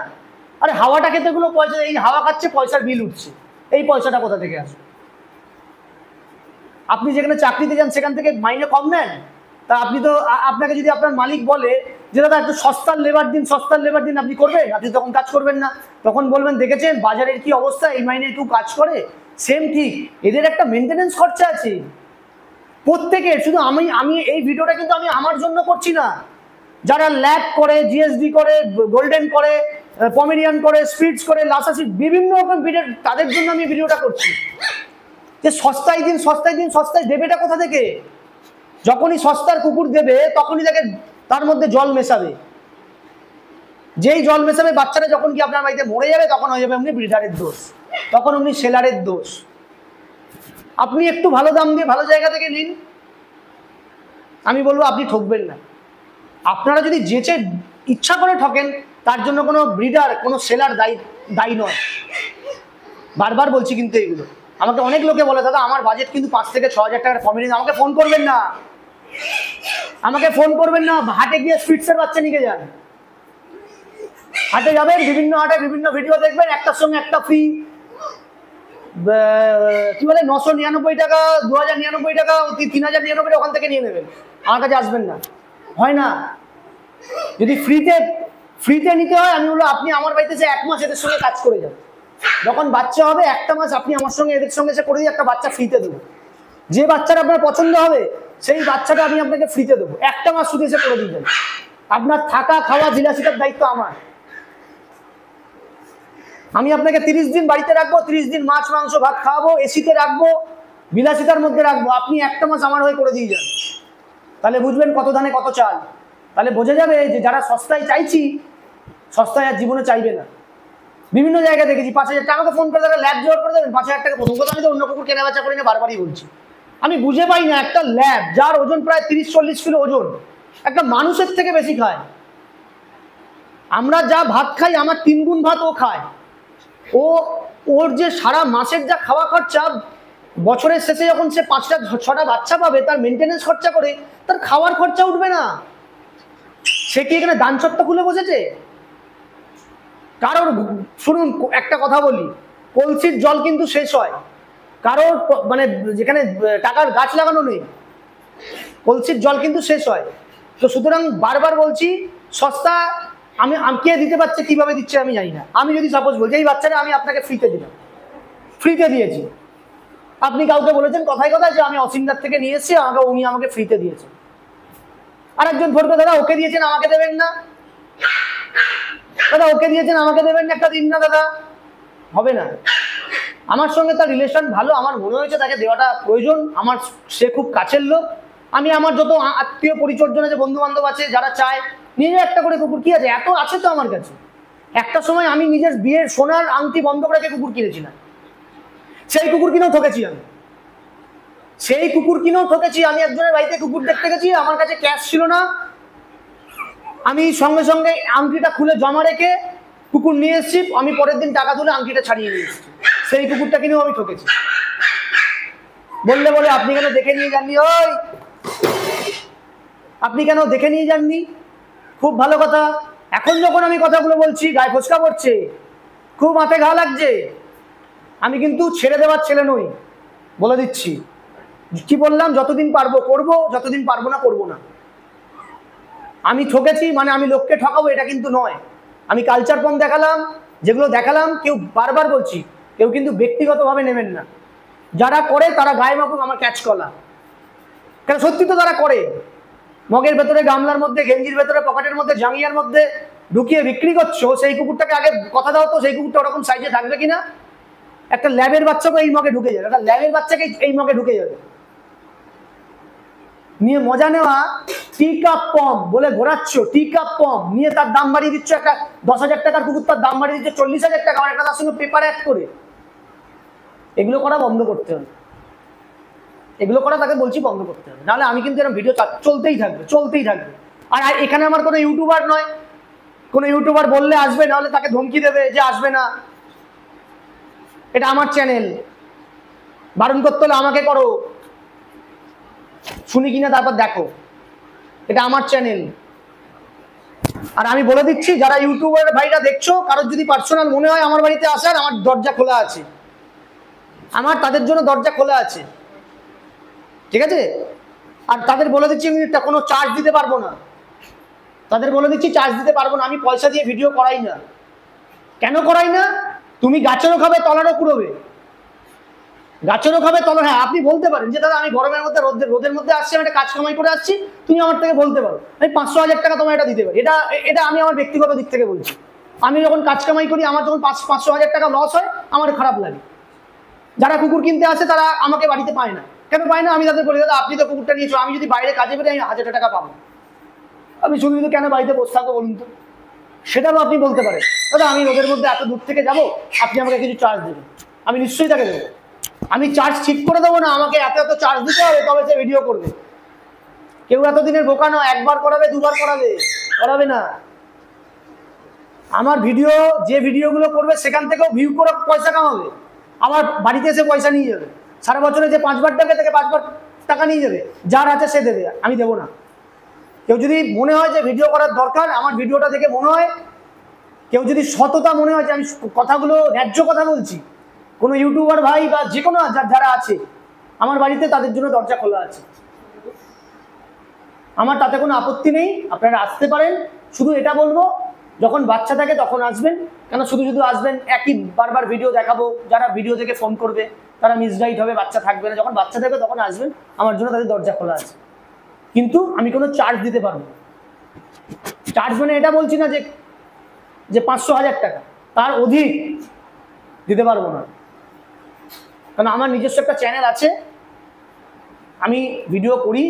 আরে হাওয়াটা খেতে গুলো পয়সা, এই হাওয়া খাচ্ছে, পয়সার বিল উঠছে, এই পয়সাটা কোথা থেকে আসবে? আপনি যেখানে চাকরিতে যান সেখান থেকে মাইনে কম নেন, তা আপনি তো, আপনাকে যদি আপনার মালিক বলে যে দাদা একটু সস্তার লেবার দিন, সস্তার লেবার দিন, আপনি করবেন? আপনি তখন কাজ করবেন না, তখন বলবেন দেখেছেন বাজারের কি অবস্থা, এই মাইনে একটু কাজ করে। সেম ঠিক, এদের একটা মেনটেনেন্স খরচা আছে প্রত্যেকের। শুধু আমি এই ভিডিওটা কিন্তু আমি আমার জন্য করছি না, যারা ল্যাব করে, জিএসডি করে, গোল্ডেন করে, পমেরিয়ান করে, স্পিডস করে, লাসাসি, বিভিন্ন রকম ভিডিও, তাদের জন্য আমি ভিডিওটা করছি। যে সস্তায় দিন, সস্তায় দিন, সস্তায় দেবেটা কোথা থেকে? যখনই সস্তার কুকুর দেবে তখনই তাকে তার মধ্যে জল মেশাবে। যেই জল মেশাবে বাচ্চাটা যখন কি আপনার বাড়িতে মরে যাবে, তখন হয়ে যাবে অমনি ব্রিডারের দোষ, তখন অমনি সেলারের দোষ। আপনি একটু ভালো দাম দিয়ে ভালো জায়গা থেকে নিন, আমি বলবো আপনি ঠকবেন না। আপনারা যদি যেচে ইচ্ছা করে ঠকেন, তার জন্য কোনো ব্রিডার, কোনো সেলার দায়ী নয়। বারবার বলছি কিন্তু এইগুলো। আমাকে অনেক লোকে বলে দাদা আমার বাজেট কিন্তু 5 থেকে 6 হাজার টাকার কমে, আমাকে ফোন করবেন না, আমাকে ফোন করবেন না, হাটে গিয়ে সুইটসের বাচ্চা নিয়ে যান। হাটে যাবেন, বিভিন্ন হাটে বিভিন্ন ভিডিও দেখবেন, একটার সঙ্গে একটা ফ্রি, কি বলে 999 টাকা, 2099 টাকা, 3099 ওখান থেকে নিয়ে নেবেন, আমার কাছে আসবেন না। হয় না। যদি ফ্রিতে নিতে হয়, আমি বলবো আপনি আমার বাড়িতে এসে 1 মাস এদের সঙ্গে কাজ করে যান। যখন বাচ্চা হবে 1টা মাস আপনি আমার সঙ্গে এদের সঙ্গে এসে করে দিয়ে একটা বাচ্চা ফ্রিতে দেবো। যে বাচ্চাটা আপনার পছন্দ হবে সেই বাচ্চাটা আমি আপনাকে ফ্রিতে দেবো। 1টা মাস শুধু এসে করে দিবেন। আপনার থাকা খাওয়া বিলাসিতার দায়িত্ব আমার। আমি আপনাকে 30 দিন বাড়িতে রাখবো, 30 দিন মাছ মাংস ভাত খাওয়াবো, এসিতে রাখবো, বিলাসিতার মধ্যে রাখবো। আপনি 1টা মাস আমার হয়ে করে দিয়ে যান। তাহলে বুঝবেন কত ধানে কত চাল। তাহলে বোঝা যাবে যে যারা সস্তায় চাইছি, সস্তায় আর জীবনে চাইবে না। বিভিন্ন জায়গায় দেখেছি 5000 টাকা, আমাকে ফোন করে তারা ল্যাব জোগাড় করে দেবেন, 5000 টাকা প্রথম কথা। আমি তো অন্য কুকুর কেনা বেচা করি না, বারবারই বলছি। আমি বুঝে পাই না, একটা ল্যাব যার ওজন প্রায় 30-40 কিলো ওজন, একটা মানুষের থেকে বেশি খায়। আমরা যা ভাত খাই, আমার 3 গুণ ভাত ও খায়। ওর যে সারা মাসের যা খাওয়া খরচা, বছরের শেষে যখন সে 5টা-6টা বাচ্চা পাবে, তার মেনটেনেন্স খরচা করে তার খাওয়ার খরচা উঠবে না। সে কি এখানে দান ছত্তা খুলে বসেছে? কারোর, শুনুন একটা কথা বলি, কলসির জল কিন্তু শেষ হয়। কারোর মানে যেখানে টাকার গাছ লাগানো নেই, কলসির জল কিন্তু শেষ হয়। তো সুতরাং বারবার বলছি, সস্তা আমি কে দিতে পারছে, কিভাবে দিচ্ছে আমি জানি না। আমি যদি সাপোজ বলছি এই বাচ্চাটা আমি আপনাকে ফ্রিতে দিলাম, ফ্রিতে দিয়েছি, আপনি কাউকে বলেছেন কথায় কথায় যে আমি অসিন্দার থেকে নিয়ে এসেছি, উনি আমাকে ফ্রিতে দিয়েছেন। আরেকজন বলবে দাদা ওকে দিয়েছেন আমাকে দেবেন না, দাদা ওকে দিয়েছেন আমাকে দেবেন না, একটা দিন না দাদা। হবে না। আমার সঙ্গে তার রিলেশন ভালো, আমার মনে হয়েছে তাকে দেওয়াটা প্রয়োজন। আমার সে খুব কাছের লোক। আমি আমার যত আত্মীয় পরিচর্যা আছে, বন্ধু বান্ধব আছে, যারা চায় নিজে একটা করে কুকুর, কি আছে, এত আছে তো আমার কাছে। একটা সময় আমি নিজের বিয়ের সোনার আংটি বন্ধ করে কুকুর কিনেছিলাম। সেই কুকুর কিনেও ঠকেছি আমি। আমি একজনের বাড়িতে কুকুর দেখতে গেছি, আমার কাছে ক্যাশ ছিল না, আমি সঙ্গে সঙ্গে আংটিটা খুলে জমা রেখে কুকুর নিয়ে এসেছি। আমি পরের দিন টাকা তুলে আংটিটা ছাড়িয়ে নিয়ে এসেছি। সেই কুকুরটা কিনেও আমি ঠকেছি। বলে আপনি কেন দেখে নিয়ে যাননি? ওই আপনি কেন দেখে নিয়ে যাননি? খুব ভালো কথা। এখন যখন আমি কথাগুলো বলছি গায়ে ফোঁচকা পড়ছে, খুব মাথায় ঘা লাগছে। আমি কিন্তু ছেড়ে দেওয়ার ছেলে নই, বলে দিচ্ছি। কি বললাম? যতদিন পারবো করবো, যতদিন পারবো না করবো না। আমি ঠকেছি মানে আমি লোককে ঠকাবো এটা কিন্তু নয়। আমি কালচার ফর্ম দেখালাম, যেগুলো দেখালাম, কেউ বারবার বলছি, কেউ কিন্তু ব্যক্তিগতভাবে নেবেন না। যারা করে তারা গায়ে মাপুক আমার ক্যাচ কলা। কেন সত্যি তো তারা করে। মগের ভেতরে, গামলার মধ্যে, গেঞ্জির ভেতরে, পকেটের মধ্যে, জাঙ্গিয়ার মধ্যে ঢুকিয়ে বিক্রি করছো। সেই কুকুরটাকে আগে কথা দাও তো, সেই কুকুরটা ওরকম সাইজে থাকবে কিনা। একটা ল্যাবের বাচ্চাকে এই মগে ঢুকে যাবে, একটা ল্যাবের বাচ্চাকে এই মগে ঢুকে যাবে। নিয়ে মজা নেওয়া, টি কাপ পম বলে ঘোরাচ্ছ, টি কাপ পম নিয়ে তার দাম বাড়িয়ে দিচ্ছ। একটা 10,000 টাকার কুকুর তার দাম বাড়িয়ে দিচ্ছে 40,000 টাকা, আর একটা তার সঙ্গে পেপার অ্যাড করে। এগুলো করা বন্ধ করতে হবে। এগুলো করা তাকে বলছি বন্ধ করতে হবে, নাহলে আমি কিন্তু এরকম ভিডিও চলতেই থাকবে। আর এখানে আমার কোনো ইউটিউবার নয়, কোনো ইউটিউবার বললে আসবে, নাহলে তাকে ধমকি দেবে যে আসবে না। এটা আমার চ্যানেল, বারণ করতে হলে আমাকে করো, শুনি কিনা তারপর দেখো। এটা আমার চ্যানেল। আর আমি বলে দিচ্ছি, যারা ইউটিউবার ভাইরা দেখছো, কারোর যদি পার্সোনাল মনে হয় আমার বাড়িতে আসার, আমার দরজা খোলা আছে। আমার তাদের জন্য দরজা খোলা আছে, ঠিক আছে? আর তাদের বলে দিচ্ছি কোনো চার্জ দিতে পারবো না। আমি পয়সা দিয়ে ভিডিও করাই না। কেন করাই না? তুমি গাছেরও খাবে, তলারও কুড়োবে। হ্যাঁ, আপনি বলতে পারেন যে দাদা আমি গরমের মধ্যে রোদের মধ্যে আসছি, আমি একটা কাজ কামাই করে আসছি, তুমি আমার থেকে বলতে পারো আমি 500,000 টাকা তোমায় এটা দিতে পারি। এটা আমি আমার ব্যক্তিগত দিক থেকে বলছি। আমি যখন কাজ কামাই করি, আমার যখন 500,000 টাকা লস হয়, আমার খারাপ লাগে। যারা কুকুর কিনতে আসে তারা আমাকে বাড়িতে পায় না। কেন পায় না? আমি তাদের বলি দাদা আপনি তো কুকুরটা নিয়েছো, আমি যদি বাইরে কাজে বেরোই, আমি 1,000 টাকা পাবো। আমি শুধু কেন বাড়িতে বসে থাকবো বলুন তো? সেটাও আপনি বলতে পারেন দাদা আমি রোদের মধ্যে এত দূর থেকে যাবো, আপনি আমাকে কিছু চার্জ দেবেন। আমি নিশ্চয়ই তাকে দেবো। আমি চার্জ ঠিক করে দেবো না, আমাকে এত চার্জ দিতে হবে তবে সে ভিডিও করবে। কেউ এতদিনের বোকা নয়, একবার করাবে, দুবার করাবে না। আমার ভিডিও, যে ভিডিওগুলো করবে সেখান থেকেও ভিউ করে পয়সা কামাবে, আমার বাড়িতে এসে পয়সা নিয়ে যাবে। সারা বছরে যে 5বার ডাকে তাকে 5বার টাকা নিয়ে যাবে, যার আছে সে দেবে, আমি দেবো না। কেউ যদি মনে হয় যে ভিডিও করার দরকার, আমার ভিডিওটা দেখে মনে হয়, কেউ যদি সততা মনে হয় যে আমি কথাগুলো ন্যায্য কথা বলছি, কোনো ইউটিউবার ভাই বা যে কোনো যারা আছে আমার বাড়িতে, তাদের জন্য দরজা খোলা আছে, আমার তাতে কোনো আপত্তি নেই, আপনারা আসতে পারেন। শুধু এটা বলবো, যখন বাচ্চা থাকে তখন আসবেন, কেন শুধু শুধু আসবেন একই বারবার ভিডিও দেখাবো, যারা ভিডিও থেকে ফোন করবে তারা মিসগাইড হবে, বাচ্চা থাকবে না। যখন বাচ্চা থাকবে তখন আসবেন, আমার জন্য তাদের দরজা খোলা আছে। কিন্তু আমি কোনো চার্জ দিতে পারবো না। চার্জ মানে এটা বলছি না যে 500,000 টাকা, তার অধিক দিতে পারবো না। কারণ আমার নিজস্ব একটা চ্যানেল আছে, আমি ভিডিও করি,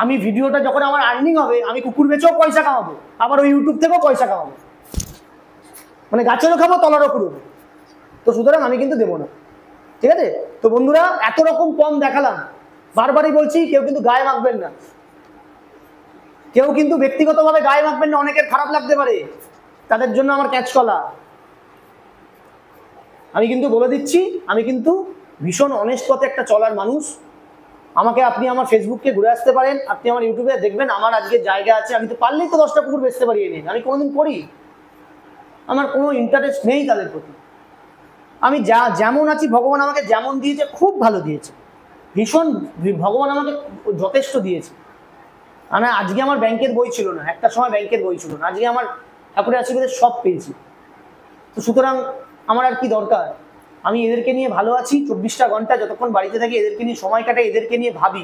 আমি ভিডিওটা যখন আমার আর্নিং হবে, আমি কুকুর বেচেও পয়সা কামাবো, আবার ওই ইউটিউব থেকেও পয়সা কামাবো, মানে গাছেরও খাবো তলারও করবো। তো সুতরাং আমি কিন্তু দেবো না, ঠিক আছে? তো বন্ধুরা, এত রকম কম দেখালাম, বারবারই বলছি, কেউ কিন্তু গায়ে মাখবেন না, কেউ কিন্তু ব্যক্তিগতভাবে গায়ে মাখবেন না, অনেকের খারাপ লাগতে পারে, তাদের জন্য আমার ক্যাচ কলা। আমি কিন্তু বলে দিচ্ছি, আমি কিন্তু ভীষণ অনেস্ট পথে একটা চলার মানুষ। আমাকে আপনি আমার ফেসবুককে ঘুরে আসতে পারেন, আপনি আমার ইউটিউবে দেখবেন আমার আজকে জায়গা আছে, আমি তো পারলেই তো 10টা কুকুর বেচতে পারি, নেই আমি কোনোদিন করি, আমার কোনো ইন্টারেস্ট নেই তাদের প্রতি। আমি যেমন আছি, ভগবান আমাকে যেমন দিয়েছে খুব ভালো দিয়েছে, ভীষণ, ভগবান আমাকে যথেষ্ট দিয়েছে। মানে আজকে আমার ব্যাংকের বই ছিল না, একটা সময় ব্যাংকের বই ছিল না, আজকে আমার ঠাকুরের আশীর্বাদে সব পেয়েছি। তো সুতরাং আমার আর কি দরকার? আমি এদেরকে নিয়ে ভালো আছি, 24টা ঘন্টা যতক্ষণ বাড়িতে থাকি এদেরকে নিয়ে সময় কাটাই, এদেরকে নিয়ে ভাবি,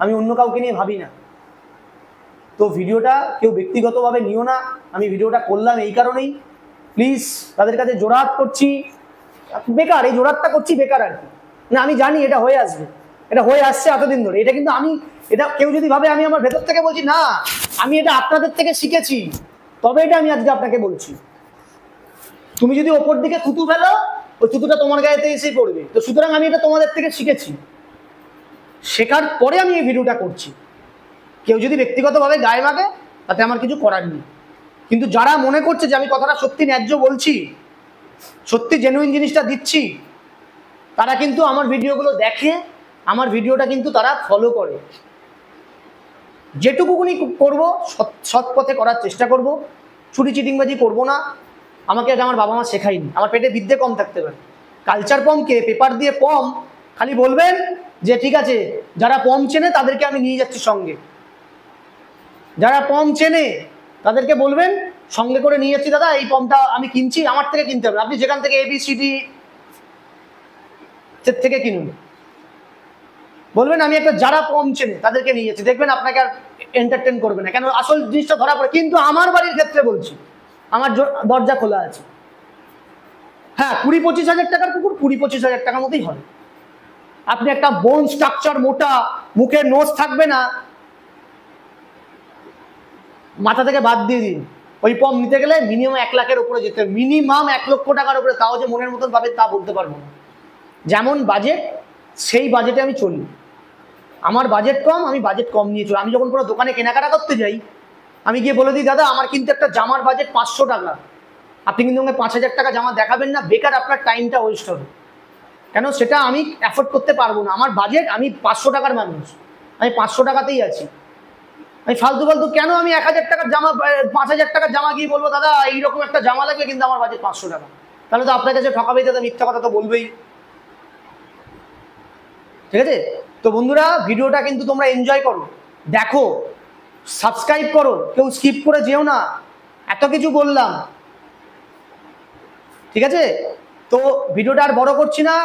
আমি অন্য কাউকে নিয়ে ভাবি না। তো ভিডিওটা কেউ ব্যক্তিগতভাবে নিও না, আমি ভিডিওটা করলাম এই কারণেই, প্লিজ তাদের কাছে জোড়হাত করছি, বেকার এই জোড়হাতটা করছি বেকার আর কি না। আমি জানি এটা হয়ে আসবে, এটা হয়ে আসছে এতদিন ধরে, এটা কিন্তু আমি, এটা কেউ যদি ভাবে আমি আমার ভেতর থেকে বলছি, না, আমি এটা আপনাদের থেকে শিখেছি, তবে এটা আমি আজকে আপনাকে বলছি। তুমি যদি ওপর দিকে থুতু ফেলো, ওই থুতুটা তোমার গায়েতে এসেই পড়বে। তো সুতরাং আমি এটা তোমাদের থেকে শিখেছি, শেখার পরে আমি এই ভিডিওটা করছি। কেউ যদি ব্যক্তিগতভাবে গায়ে মাখে, তাতে আমার কিছু করার নেই। কিন্তু যারা মনে করছে যে আমি কথাটা সত্যি ন্যায্য বলছি, সত্যি জেনুইন জিনিসটা দিচ্ছি, তারা কিন্তু আমার ভিডিওগুলো দেখে, আমার ভিডিওটা কিন্তু তারা ফলো করে। যেটুকুনি করবো সৎ পথে করার চেষ্টা করব, চুরি চিটিংবাজি করব না। আমাকে এটা আমার বাবা মা শেখায়নি, আমার পেটে বিদ্যে কম থাকতে পারে। কালচার পমকে পেপার দিয়ে পম খালি বলবেন যে ঠিক আছে, যারা পম চেনে তাদেরকে আমি নিয়ে যাচ্ছি সঙ্গে, যারা পম চেনে তাদেরকে বলবেন সঙ্গে করে নিয়ে যাচ্ছি, দাদা এই পমটা আমি কিনছি, আমার থেকে কিনতে হবে, আপনি যেখান থেকে ABCD থেকে কিনুন, বলবেন আমি একটা যারা পম চেনে তাদেরকে নিয়ে যাচ্ছি, দেখবেন আপনাকে আর এন্টারটেন করবে না, কেন আসল জিনিসটা ধরা পড়ে। কিন্তু আমার বাড়ির ক্ষেত্রে বলছি, আমার দরজা খোলা আছে। হ্যাঁ, 20-25 হাজার টাকার কুকুর 20-25 হাজার টাকার মতোই হয়। আপনি একটা বোন স্ট্রাকচার মোটা, মুখে নোজ থাকবে না, মাথা থেকে বাদ দিয়ে দিন। ওই পম নিতে গেলে মিনিমাম 1 লাখের উপরে যেতে হবে, মিনিমাম 1 লক্ষ টাকার উপরে, তাও যে মনের মতন পাবে তা বলতে পারবো না। যেমন বাজেট সেই বাজেটে আমি চলি, আমার বাজেট কম, আমি বাজেট কম নিয়ে চলি। আমি যখন কোনো দোকানে কেনাকাটা করতে যাই, আমি গিয়ে বলে দিই, দাদা আমার কিন্তু একটা জামার বাজেট 500 টাকা, আপনি কিন্তু আমাকে 5,000 টাকা জামা দেখাবেন না, বেকার আপনার টাইমটা ওয়েস্ট হবে। কেন সেটা আমি অ্যাফোর্ড করতে পারবো না, আমার বাজেট, আমি 500 টাকার মানুষ, আমি 500 টাকাতেই আছি। আমি ফালতু কেন আমি 1,000 টাকার জামা, 5,000 টাকার জামা গিয়ে বলবো দাদা এইরকম একটা জামা লাগবে কিন্তু আমার বাজেট 500 টাকা, তাহলে তো আপনার কাছে ঠকাবেই, দাদা মিথ্যা কথা তো বলবেই, ঠিক আছে? তো বন্ধুরা, ভিডিওটা কিন্তু তোমরা এনজয় করো, দেখো, সাবস্ক্রাইব করো, কেউ স্কিপ করে যেও না, এত কিছু বললাম, ঠিক আছে? তো ভিডিওটা আর বড় করছি না,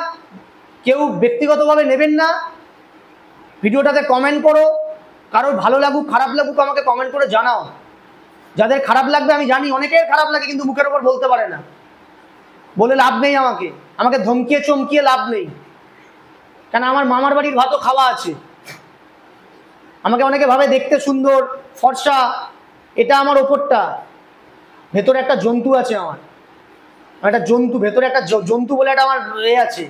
কেউ ব্যক্তিগতভাবে নেবেন না, ভিডিওটাতে কমেন্ট করো, কারোর ভালো লাগুক খারাপ লাগুক আমাকে কমেন্ট করে জানাও। যাদের খারাপ লাগবে আমি জানি, অনেকের খারাপ লাগে কিন্তু মুখের ওপর বলতে পারে না, বলে লাভ নেই, আমাকে ধমকিয়ে চমকিয়ে লাভ নেই, কেন আমার মামার বাড়ির ভাতও খাওয়া আছে। আমাকে অনেকে ভাবে দেখতে সুন্দর ফর্সা, এটা আমার ওপরটা, ভেতরে একটা জন্তু আছে, আমার একটা জন্তু, ভেতরে একটা জন্তু বলে একটা আমার আছে।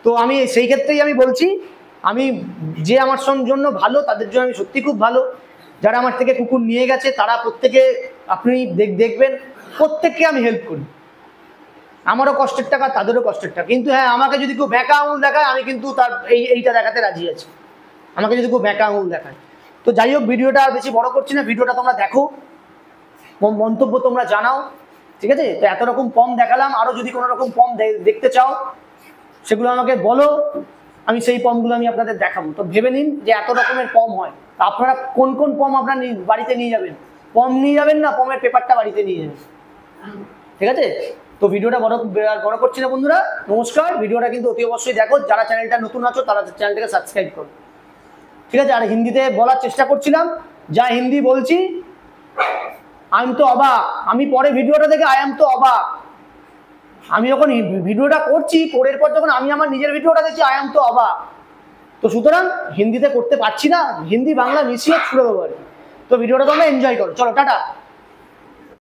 তো আমি সেই ক্ষেত্রেই আমি বলছি, আমি যে আমার জন্য ভালো তাদের জন্য আমি সত্যি খুব ভালো। যারা আমার থেকে কুকুর নিয়ে গেছে তারা প্রত্যেকে, আপনি দেখবেন প্রত্যেককে আমি হেল্প করি, আমারও কষ্টের টাকা তাদেরও কষ্টের টাকা। কিন্তু হ্যাঁ, আমাকে যদি কেউ ব্যাকা আঙুল দেখায় আমি কিন্তু তার এইটা দেখাতে রাজি আছি। আমাকে যদি খুব ব্যাকা আঙুল দেখায়। তো যাই হোক, ভিডিওটা আর বেশি বড় করছি না, ভিডিওটা তোমরা দেখো, মন্তব্য তোমরা জানাও, ঠিক আছে? তো এত রকম পম দেখালাম, আরও যদি কোনো রকম পম দেখতে চাও সেগুলো আমাকে বলো, আমি সেই পমগুলো আমি আপনাদের দেখাবো। তো ভেবে নিন যে এত রকমের পম হয়, তা আপনারা কোন কোন পম আপনার বাড়িতে নিয়ে যাবেন? পম নিয়ে যাবেন না পমের পেপারটা বাড়িতে নিয়ে যাবেন, ঠিক আছে? তো ভিডিওটা বড় করছি না বন্ধুরা, নমস্কার। ভিডিওটা কিন্তু অতি অবশ্যই দেখো, যারা চ্যানেলটা নতুন আছো তারা চ্যানেলটাকে সাবস্ক্রাইব করো, ঠিক আছে? আর হিন্দিতে বলার চেষ্টা করছিলাম, যা হিন্দি বলছি আই এম তো অবাক, আমি পরে ভিডিওটা দেখে আই এম তো অবাক। আমি যখন ভিডিওটা করছি, করার পর যখন আমি আমার নিজের ভিডিওটা দেখছি আই এম তো অবাক। তো সুতরাং হিন্দিতে করতে পারছি না, হিন্দি বাংলা মিশিয়ে ছুড়ে দেবো আর কি। তো ভিডিওটা তোমরা এনজয় করো, চলো টাটা।